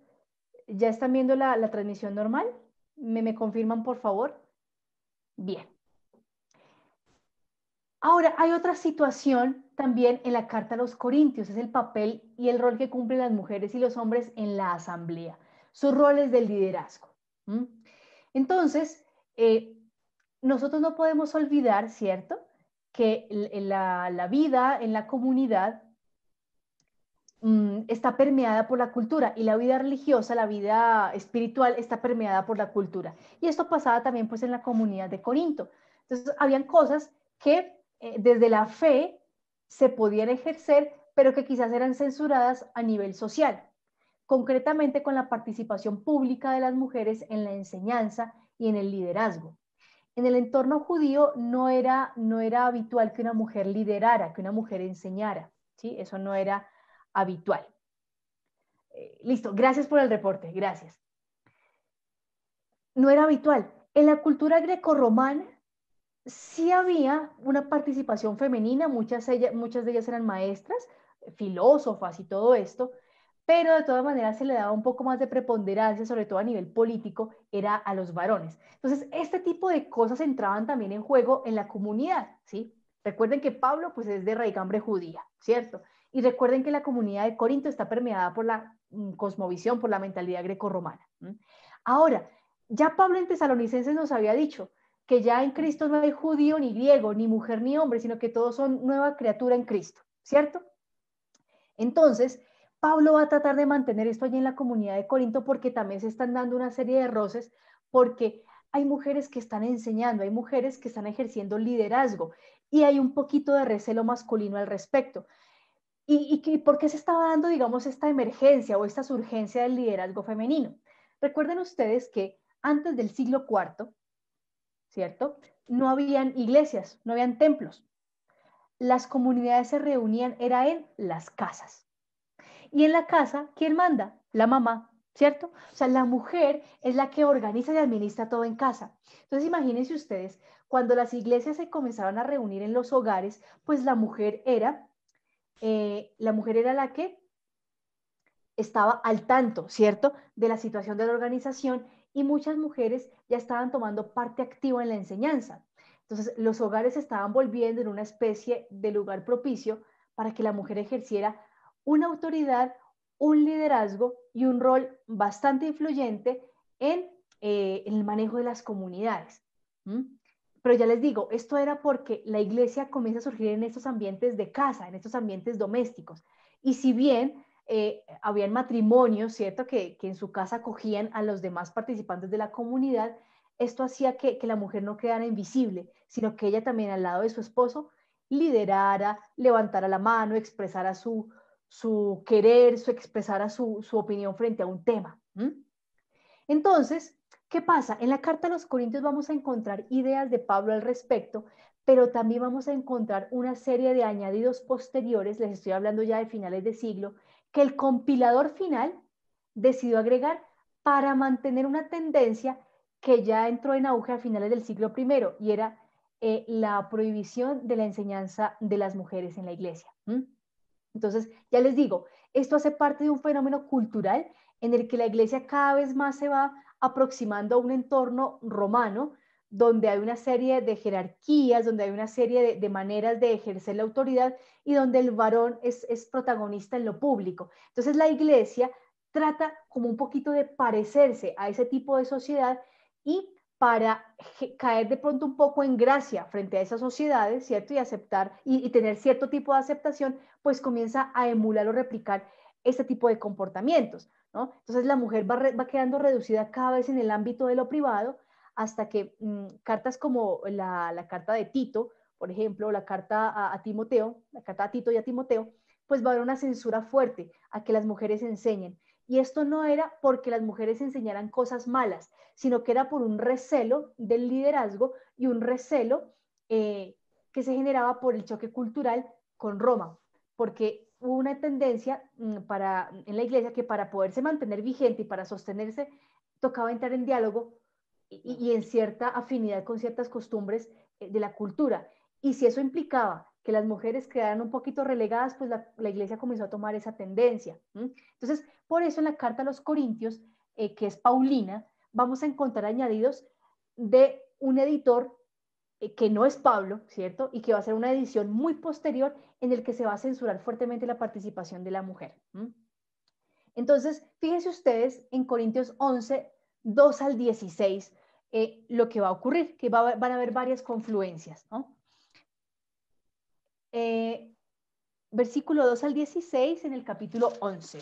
ya están viendo la transmisión normal. ¿Me confirman, por favor? Bien. Ahora, hay otra situación también en la Carta a los Corintios, es el papel y el rol que cumplen las mujeres y los hombres en la asamblea, sus roles del liderazgo. ¿Mm? Entonces, nosotros no podemos olvidar, ¿cierto?, que la vida en la comunidad está permeada por la cultura y la vida religiosa, la vida espiritual está permeada por la cultura. Y esto pasaba también pues en la comunidad de Corinto. Entonces, habían cosas que desde la fe se podían ejercer, pero que quizás eran censuradas a nivel social, concretamente con la participación pública de las mujeres en la enseñanza y en el liderazgo. En el entorno judío no era habitual que una mujer liderara, que una mujer enseñara, ¿sí? Eso no era habitual. Listo, gracias por el reporte, gracias. No era habitual. En la cultura grecorromana sí había una participación femenina, muchas de ellas eran maestras, filósofas y todo esto, pero de todas maneras se le daba un poco más de preponderancia, sobre todo a nivel político, era a los varones. Entonces, este tipo de cosas entraban también en juego en la comunidad, ¿sí? Recuerden que Pablo, pues, es de raigambre judía, ¿cierto? Y recuerden que la comunidad de Corinto está permeada por la cosmovisión, por la mentalidad grecorromana. Ahora, ya Pablo en Tesalonicenses nos había dicho que ya en Cristo no hay judío ni griego, ni mujer ni hombre, sino que todos son nueva criatura en Cristo, ¿cierto? Entonces, Pablo va a tratar de mantener esto allí en la comunidad de Corinto porque también se están dando una serie de roces, porque hay mujeres que están enseñando, hay mujeres que están ejerciendo liderazgo y hay un poquito de recelo masculino al respecto. ¿Y por qué se estaba dando, digamos, esta emergencia o esta surgencia del liderazgo femenino? Recuerden ustedes que antes del siglo IV, ¿cierto? No habían iglesias, no habían templos. Las comunidades se reunían, era en las casas. Y en la casa, ¿quién manda? La mamá, ¿cierto? O sea, la mujer es la que organiza y administra todo en casa. Entonces, imagínense ustedes, cuando las iglesias se comenzaban a reunir en los hogares, pues la mujer era la que estaba al tanto, ¿cierto?, de la situación de la organización y muchas mujeres ya estaban tomando parte activa en la enseñanza. Entonces, los hogares se estaban volviendo en una especie de lugar propicio para que la mujer ejerciera una autoridad, un liderazgo y un rol bastante influyente en el manejo de las comunidades. ¿Mm? Pero ya les digo, esto era porque la iglesia comienza a surgir en estos ambientes de casa, en estos ambientes domésticos. Y si bien habían matrimonios, ¿cierto?, que en su casa acogían a los demás participantes de la comunidad, esto hacía que la mujer no quedara invisible, sino que ella también al lado de su esposo liderara, levantara la mano, expresara su querer, expresara su opinión frente a un tema. Entonces, ¿qué pasa? En la carta a los Corintios vamos a encontrar ideas de Pablo al respecto, pero también vamos a encontrar una serie de añadidos posteriores, les estoy hablando ya de finales de siglo, que el compilador final decidió agregar para mantener una tendencia que ya entró en auge a finales del siglo I y era la prohibición de la enseñanza de las mujeres en la iglesia. Entonces, ya les digo, esto hace parte de un fenómeno cultural en el que la iglesia cada vez más se va aproximando a un entorno romano, donde hay una serie de jerarquías, donde hay una serie de maneras de ejercer la autoridad y donde el varón es protagonista en lo público. Entonces, la iglesia trata como un poquito de parecerse a ese tipo de sociedad y para caer de pronto un poco en gracia frente a esas sociedades, ¿cierto? Y aceptar y tener cierto tipo de aceptación, pues comienza a emular o replicar este tipo de comportamientos, ¿no? Entonces la mujer va quedando reducida cada vez en el ámbito de lo privado hasta que cartas como la carta de Tito, por ejemplo, la carta a Timoteo, la carta a Tito y a Timoteo, pues va a haber una censura fuerte a que las mujeres enseñen. Y esto no era porque las mujeres enseñaran cosas malas, sino que era por un recelo del liderazgo y un recelo que se generaba por el choque cultural con Roma, porque hubo una tendencia en la iglesia que para poderse mantener vigente y para sostenerse tocaba entrar en diálogo y en cierta afinidad con ciertas costumbres de la cultura. Y si eso implicaba que las mujeres quedaran un poquito relegadas, pues la iglesia comenzó a tomar esa tendencia. Entonces, por eso en la carta a los Corintios, que es Paulina, vamos a encontrar añadidos de un editor que no es Pablo, ¿cierto? Y que va a ser una edición muy posterior en el que se va a censurar fuertemente la participación de la mujer. Entonces, fíjense ustedes en Corintios 11, 2 al 16, lo que va a ocurrir, que van a haber varias confluencias, ¿no? Versículo 2 al 16 en el capítulo 11.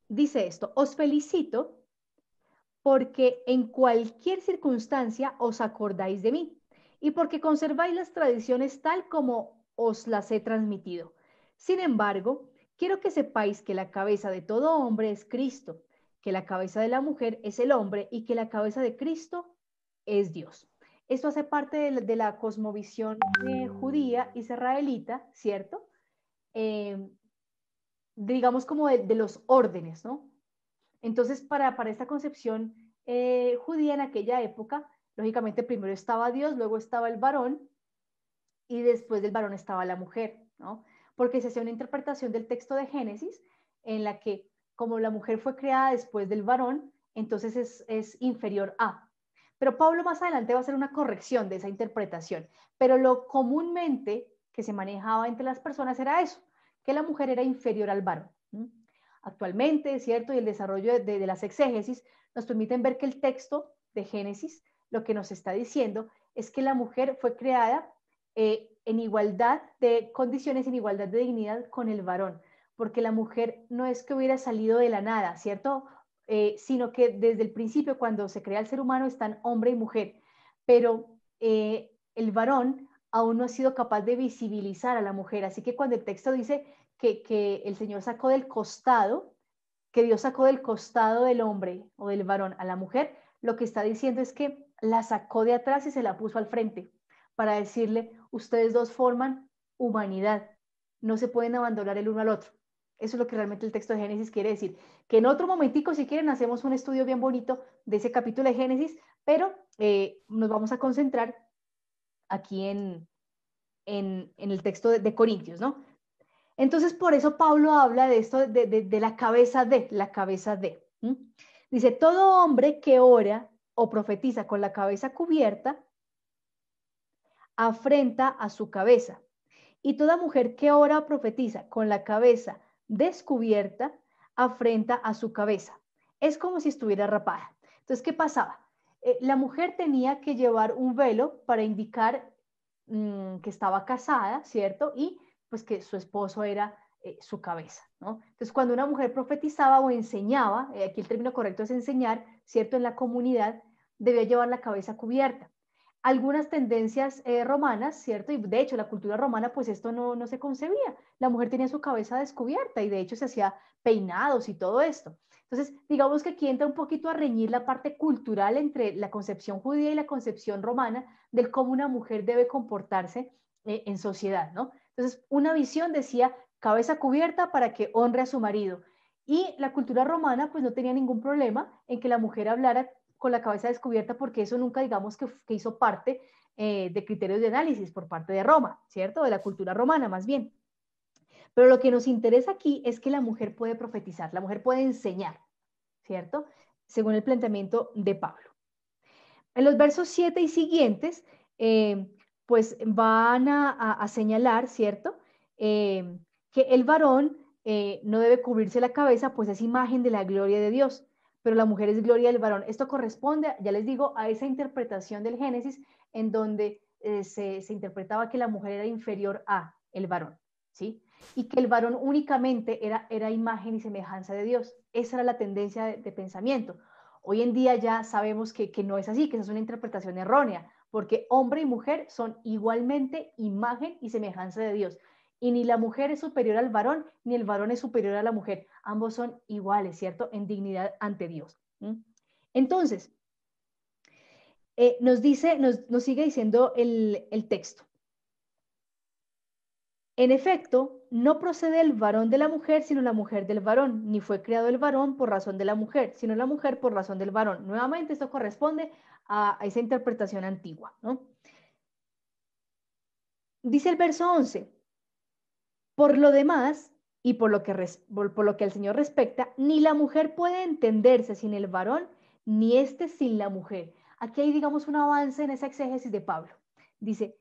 Dice esto: os felicito porque en cualquier circunstancia os acordáis de mí y porque conserváis las tradiciones tal como os las he transmitido. Sin embargo, quiero que sepáis que la cabeza de todo hombre es Cristo, que la cabeza de la mujer es el hombre y que la cabeza de Cristo es Dios. Esto hace parte de la cosmovisión judía israelita, ¿cierto? Digamos como de los órdenes, ¿no? Entonces, para esta concepción judía en aquella época, lógicamente primero estaba Dios, luego estaba el varón y después del varón estaba la mujer, ¿no? Porque se hacía una interpretación del texto de Génesis en la que como la mujer fue creada después del varón, entonces es inferior a. Pero Pablo más adelante va a hacer una corrección de esa interpretación. Pero lo comúnmente que se manejaba entre las personas era eso, que la mujer era inferior al varón. Actualmente, ¿cierto? Y el desarrollo de las exégesis nos permiten ver que el texto de Génesis lo que nos está diciendo es que la mujer fue creada en igualdad de condiciones, en igualdad de dignidad con el varón, porque la mujer no es que hubiera salido de la nada, ¿cierto? Sino que desde el principio, cuando se crea el ser humano, están hombre y mujer, pero el varón aún no ha sido capaz de visibilizar a la mujer, así que cuando el texto dice que el Señor sacó del costado, que Dios sacó del costado del hombre o del varón a la mujer, lo que está diciendo es que la sacó de atrás y se la puso al frente para decirle, ustedes dos forman humanidad, no se pueden abandonar el uno al otro. Eso es lo que realmente el texto de Génesis quiere decir. Que en otro momentico, si quieren, hacemos un estudio bien bonito de ese capítulo de Génesis, pero nos vamos a concentrar aquí en el texto de Corintios, ¿no? Entonces, por eso Pablo habla de esto, de la cabeza de, la cabeza de. Dice, todo hombre que ora o profetiza con la cabeza cubierta, afrenta a su cabeza. Y toda mujer que ora o profetiza con la cabeza descubierta, afrenta a su cabeza. Es como si estuviera rapada. Entonces, ¿qué pasaba? La mujer tenía que llevar un velo para indicar que estaba casada, ¿cierto? Y pues que su esposo era su cabeza, ¿no? Entonces, cuando una mujer profetizaba o enseñaba, aquí el término correcto es enseñar, ¿cierto? En la comunidad, debía llevar la cabeza cubierta. Algunas tendencias romanas, ¿cierto? Y de hecho, la cultura romana, pues esto no se concebía. La mujer tenía su cabeza descubierta y de hecho se hacía peinados y todo esto. Entonces, digamos que aquí entra un poquito a reñir la parte cultural entre la concepción judía y la concepción romana del cómo una mujer debe comportarse en sociedad, ¿no? Entonces, una visión decía cabeza cubierta para que honre a su marido. Y la cultura romana, pues no tenía ningún problema en que la mujer hablara con la cabeza descubierta porque eso nunca, digamos, que hizo parte de criterios de análisis por parte de Roma, ¿cierto? De la cultura romana, más bien. Pero lo que nos interesa aquí es que la mujer puede profetizar, la mujer puede enseñar, ¿cierto? Según el planteamiento de Pablo. En los versos 7 y siguientes, pues van a señalar, ¿cierto? Que el varón no debe cubrirse la cabeza, pues es imagen de la gloria de Dios, pero la mujer es gloria del varón. Esto corresponde, ya les digo, a esa interpretación del Génesis en donde se interpretaba que la mujer era inferior a el varón, ¿sí? y que el varón únicamente era imagen y semejanza de Dios. Esa era la tendencia de pensamiento. Hoy en día ya sabemos que no es así, que esa es una interpretación errónea, porque hombre y mujer son igualmente imagen y semejanza de Dios. Y ni la mujer es superior al varón, ni el varón es superior a la mujer. Ambos son iguales, ¿cierto? En dignidad ante Dios. Entonces, nos sigue diciendo el texto. En efecto, no procede el varón de la mujer, sino la mujer del varón, ni fue creado el varón por razón de la mujer, sino la mujer por razón del varón. Nuevamente, esto corresponde a esa interpretación antigua, ¿no? Dice el verso 11, por lo demás, y por lo que el Señor respecta, ni la mujer puede entenderse sin el varón, ni éste sin la mujer. Aquí hay, digamos, un avance en esa exégesis de Pablo. Dice,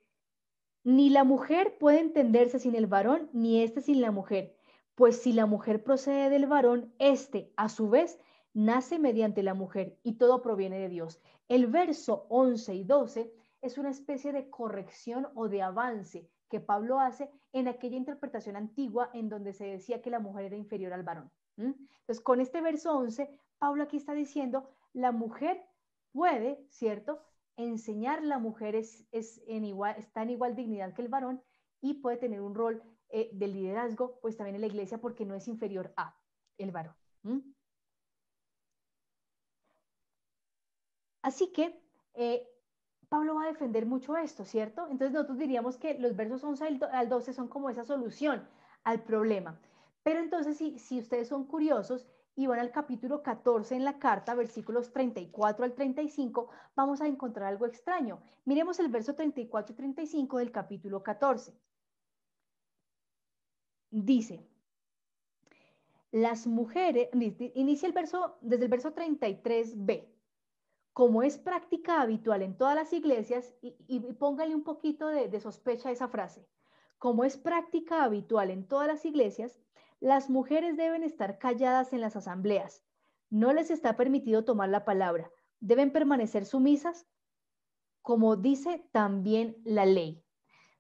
ni la mujer puede entenderse sin el varón, ni éste sin la mujer, pues si la mujer procede del varón, éste, a su vez, nace mediante la mujer, y todo proviene de Dios. El verso 11 y 12 es una especie de corrección o de avance que Pablo hace en aquella interpretación antigua en donde se decía que la mujer era inferior al varón. Entonces, con este verso 11, Pablo aquí está diciendo, la mujer puede, ¿cierto?, enseñar, la mujer está en igual dignidad que el varón y puede tener un rol de liderazgo, pues también en la iglesia, porque no es inferior a el varón. Así que Pablo va a defender mucho esto, ¿cierto? Entonces nosotros diríamos que los versos 11 al 12 son como esa solución al problema. Pero entonces, si ustedes son curiosos y van al capítulo 14 en la carta, versículos 34 al 35, vamos a encontrar algo extraño. Miremos el verso 34 y 35 del capítulo 14. Dice, las mujeres, inicia el verso, desde el verso 33b. Como es práctica habitual en todas las iglesias, y póngale un poquito de sospecha a esa frase, como es práctica habitual en todas las iglesias, las mujeres deben estar calladas en las asambleas. No les está permitido tomar la palabra. Deben permanecer sumisas, como dice también la ley.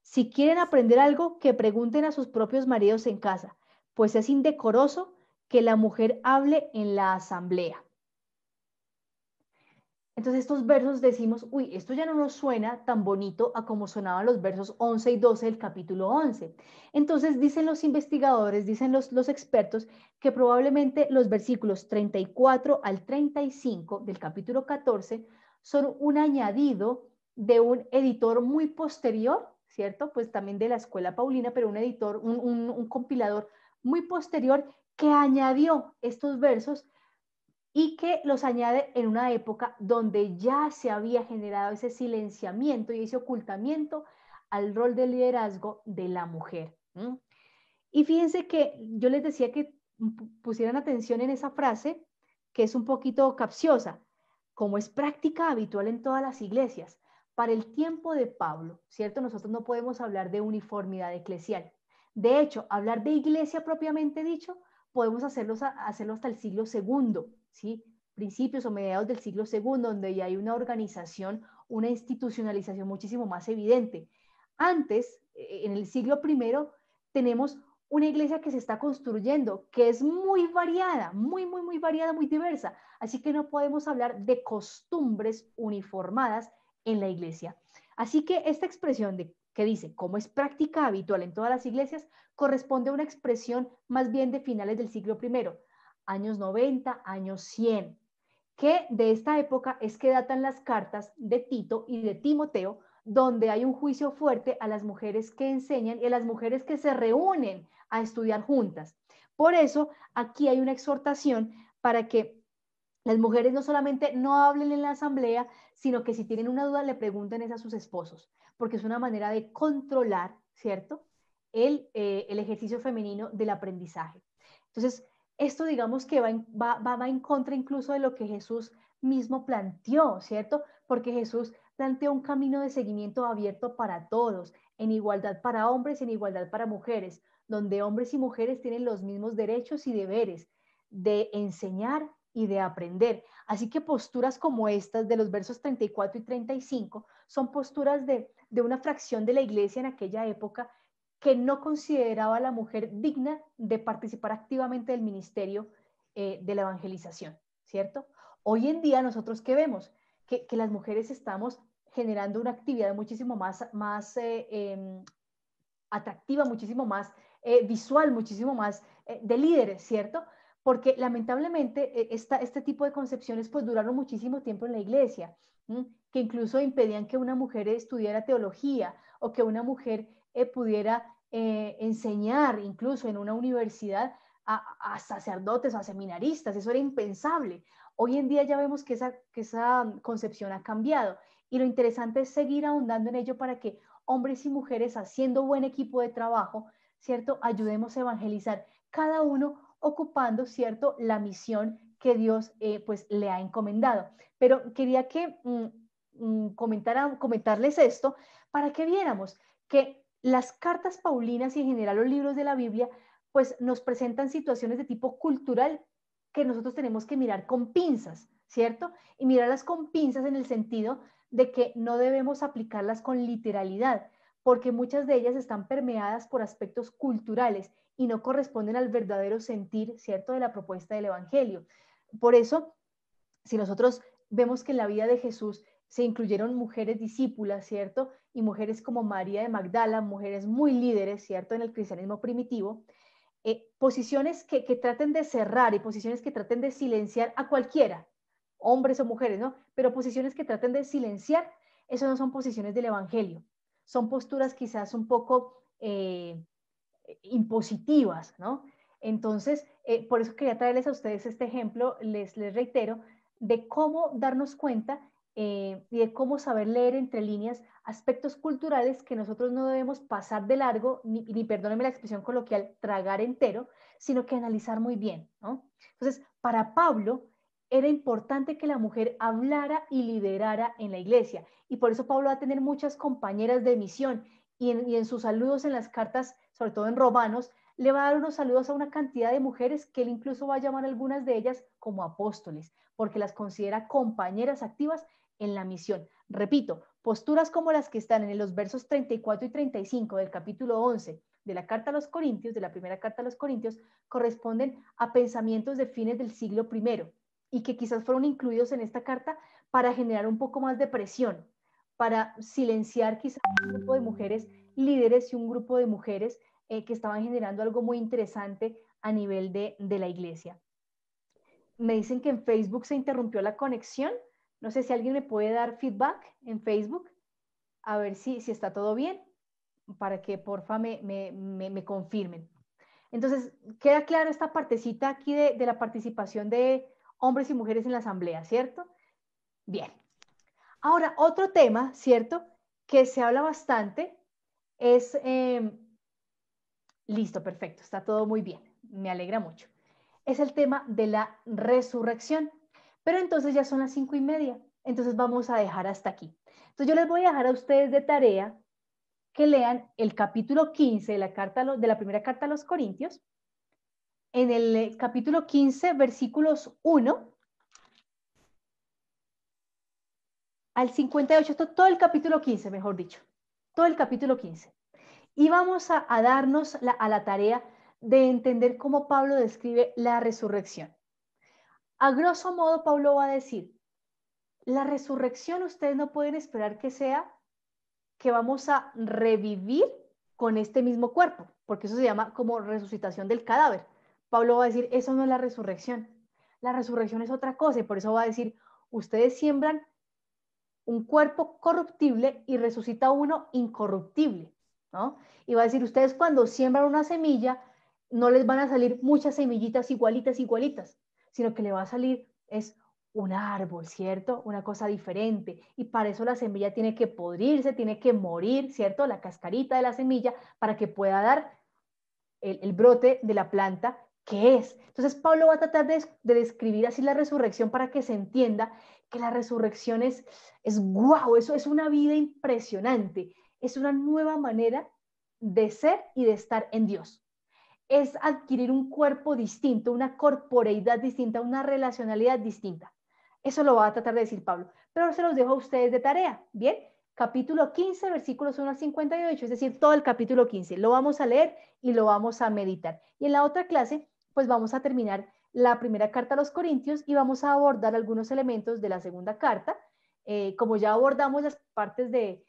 Si quieren aprender algo, que pregunten a sus propios maridos en casa, pues es indecoroso que la mujer hable en la asamblea. Entonces estos versos decimos, uy, esto ya no nos suena tan bonito a como sonaban los versos 11 y 12 del capítulo 11. Entonces dicen los investigadores, dicen los expertos, que probablemente los versículos 34 al 35 del capítulo 14 son un añadido de un editor muy posterior, ¿cierto? Pues también de la escuela paulina, pero un editor, un compilador muy posterior que añadió estos versos y que los añade en una época donde ya se había generado ese silenciamiento y ese ocultamiento al rol de liderazgo de la mujer. Y fíjense que yo les decía que pusieran atención en esa frase, que es un poquito capciosa, como es práctica habitual en todas las iglesias. Para el tiempo de Pablo, ¿cierto? Nosotros no podemos hablar de uniformidad eclesial. De hecho, hablar de iglesia propiamente dicho, podemos hacerlo hasta el siglo II, ¿sí? Principios o mediados del siglo II, donde ya hay una organización, una institucionalización muchísimo más evidente. Antes, en el siglo I, tenemos una iglesia que se está construyendo, que es muy variada, muy variada, muy diversa. Así que no podemos hablar de costumbres uniformadas en la iglesia. Así que esta expresión que dice, como es práctica habitual en todas las iglesias, corresponde a una expresión más bien de finales del siglo I, años 90, años 100, que de esta época es que datan las cartas de Tito y de Timoteo, donde hay un juicio fuerte a las mujeres que enseñan y a las mujeres que se reúnen a estudiar juntas. Por eso aquí hay una exhortación para que las mujeres no solamente no hablen en la asamblea, sino que si tienen una duda le pregunten a sus esposos, porque es una manera de controlar, ¿cierto?, el ejercicio femenino del aprendizaje. Entonces, esto digamos que va en contra incluso de lo que Jesús mismo planteó, ¿cierto? Porque Jesús planteó un camino de seguimiento abierto para todos, en igualdad para hombres y en igualdad para mujeres, donde hombres y mujeres tienen los mismos derechos y deberes de enseñar y de aprender. Así que posturas como estas de los versos 34 y 35 son posturas de una fracción de la iglesia en aquella época que no consideraba a la mujer digna de participar activamente del ministerio de la evangelización, ¿cierto? Hoy en día nosotros, ¿qué vemos? Que las mujeres estamos generando una actividad muchísimo más atractiva, muchísimo más visual, muchísimo más de líderes, ¿cierto? Porque lamentablemente este tipo de concepciones pues duraron muchísimo tiempo en la iglesia, que incluso impedían que una mujer estudiara teología o que una mujer pudiera enseñar incluso en una universidad a sacerdotes o a seminaristas. Eso era impensable. Hoy en día ya vemos que esa concepción ha cambiado y lo interesante es seguir ahondando en ello para que hombres y mujeres haciendo buen equipo de trabajo, ¿cierto? Ayudemos a evangelizar, cada uno ocupando, ¿cierto? La misión que Dios pues le ha encomendado. Pero quería que comentarles esto para que viéramos que las cartas paulinas y en general los libros de la Biblia pues nos presentan situaciones de tipo cultural que nosotros tenemos que mirar con pinzas, ¿cierto? Y mirarlas con pinzas en el sentido de que no debemos aplicarlas con literalidad, porque muchas de ellas están permeadas por aspectos culturales y no corresponden al verdadero sentir, ¿cierto?, de la propuesta del Evangelio. Por eso, si nosotros vemos que en la vida de Jesús se incluyeron mujeres discípulas, ¿cierto? Y mujeres como María de Magdala, mujeres muy líderes, ¿cierto?, en el cristianismo primitivo, posiciones que traten de cerrar y posiciones que traten de silenciar a cualquiera, hombres o mujeres, ¿no? Pero posiciones que traten de silenciar, eso no son posiciones del Evangelio, son posturas quizás un poco impositivas, ¿no? Entonces, por eso quería traerles a ustedes este ejemplo, les reitero, de cómo darnos cuenta y de cómo saber leer entre líneas aspectos culturales que nosotros no debemos pasar de largo, ni perdónenme la expresión coloquial, tragar entero, sino que analizar muy bien, ¿no? Entonces, para Pablo era importante que la mujer hablara y liderara en la iglesia, y por eso Pablo va a tener muchas compañeras de misión, y en sus saludos en las cartas, sobre todo en Romanos, le va a dar unos saludos a una cantidad de mujeres que él incluso va a llamar a algunas de ellas como apóstoles, porque las considera compañeras activas en la misión. Repito, posturas como las que están en los versos 34 y 35 del capítulo 11 de la carta a los Corintios, de la primera carta a los Corintios, corresponden a pensamientos de fines del siglo I y que quizás fueron incluidos en esta carta para generar un poco más de presión, para silenciar quizás un grupo de mujeres líderes y un grupo de mujeres que estaban generando algo muy interesante a nivel de la iglesia. Me dicen que en Facebook se interrumpió la conexión. No sé si alguien me puede dar feedback en Facebook, a ver si está todo bien, para que porfa me confirmen. Entonces, queda claro esta partecita aquí de la participación de hombres y mujeres en la asamblea, ¿cierto? Bien. Ahora, otro tema, ¿cierto?, que se habla bastante es, listo, perfecto, está todo muy bien, me alegra mucho, es el tema de la resurrección. Pero entonces ya son las 5:30, entonces vamos a dejar hasta aquí. Entonces yo les voy a dejar a ustedes de tarea que lean el capítulo 15 de la primera carta a los Corintios. En el capítulo 15, versículos 1 al 58, todo el capítulo 15, mejor dicho, todo el capítulo 15. Y vamos a darnos a la tarea de entender cómo Pablo describe la resurrección. A grosso modo, Pablo va a decir, la resurrección ustedes no pueden esperar que sea que vamos a revivir con este mismo cuerpo, porque eso se llama como resucitación del cadáver. Pablo va a decir, eso no es la resurrección. La resurrección es otra cosa y por eso va a decir, ustedes siembran un cuerpo corruptible y resucita uno incorruptible, ¿no? Y va a decir, ustedes cuando siembran una semilla, no les van a salir muchas semillitas igualitas, sino que le va a salir es un árbol, ¿cierto? Una cosa diferente. Y para eso la semilla tiene que podrirse, tiene que morir, ¿cierto? La cascarita de la semilla para que pueda dar el brote de la planta que es. Entonces Pablo va a tratar de describir así la resurrección para que se entienda que la resurrección es guau, eso es una vida impresionante, es una nueva manera de ser y de estar en Dios. Es adquirir un cuerpo distinto, una corporeidad distinta, una relacionalidad distinta. Eso lo va a tratar de decir Pablo, pero se los dejo a ustedes de tarea, ¿bien? capítulo 15, versículos 1 al 58, es decir, todo el capítulo 15. Lo vamos a leer y lo vamos a meditar. Y en la otra clase, pues vamos a terminar la primera carta a los Corintios y vamos a abordar algunos elementos de la segunda carta. Como ya abordamos las partes de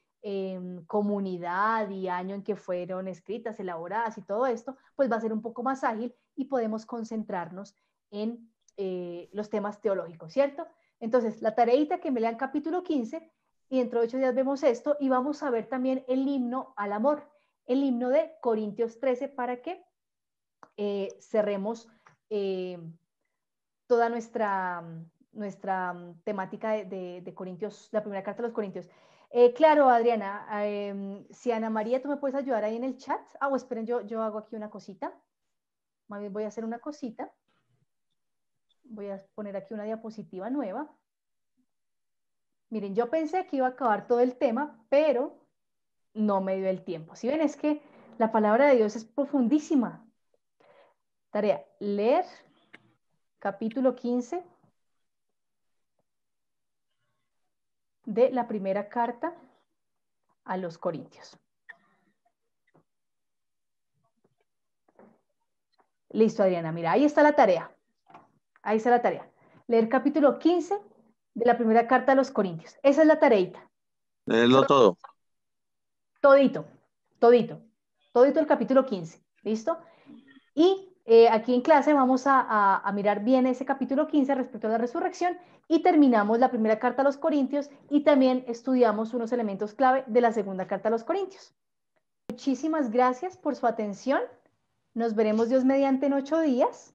comunidad y año en que fueron escritas, elaboradas y todo esto, pues va a ser un poco más ágil y podemos concentrarnos en los temas teológicos, ¿cierto? Entonces, la tareita que me lean capítulo 15 y dentro de 8 días vemos esto y vamos a ver también el himno al amor, el himno de Corintios 13 para que cerremos toda nuestra temática de Corintios, la primera carta a los Corintios. Claro, Adriana, si Ana María, tú me puedes ayudar ahí en el chat. Ah, esperen, yo hago aquí una cosita. Más bien voy a hacer una cosita. Voy a poner aquí una diapositiva nueva. Miren, yo pensé que iba a acabar todo el tema, pero no me dio el tiempo. Si ven, es que la palabra de Dios es profundísima. Tarea, leer capítulo 15 de la primera carta a los Corintios. Listo, Adriana, mira, ahí está la tarea. Ahí está la tarea. Leer capítulo 15 de la primera carta a los Corintios. Esa es la tareita. Leerlo todo. Todito, todito, todito el capítulo 15. ¿Listo? Y aquí en clase vamos a mirar bien ese capítulo 15 respecto a la resurrección y terminamos la primera carta a los Corintios y también estudiamos unos elementos clave de la segunda carta a los Corintios. Muchísimas gracias por su atención. Nos veremos Dios mediante en 8 días.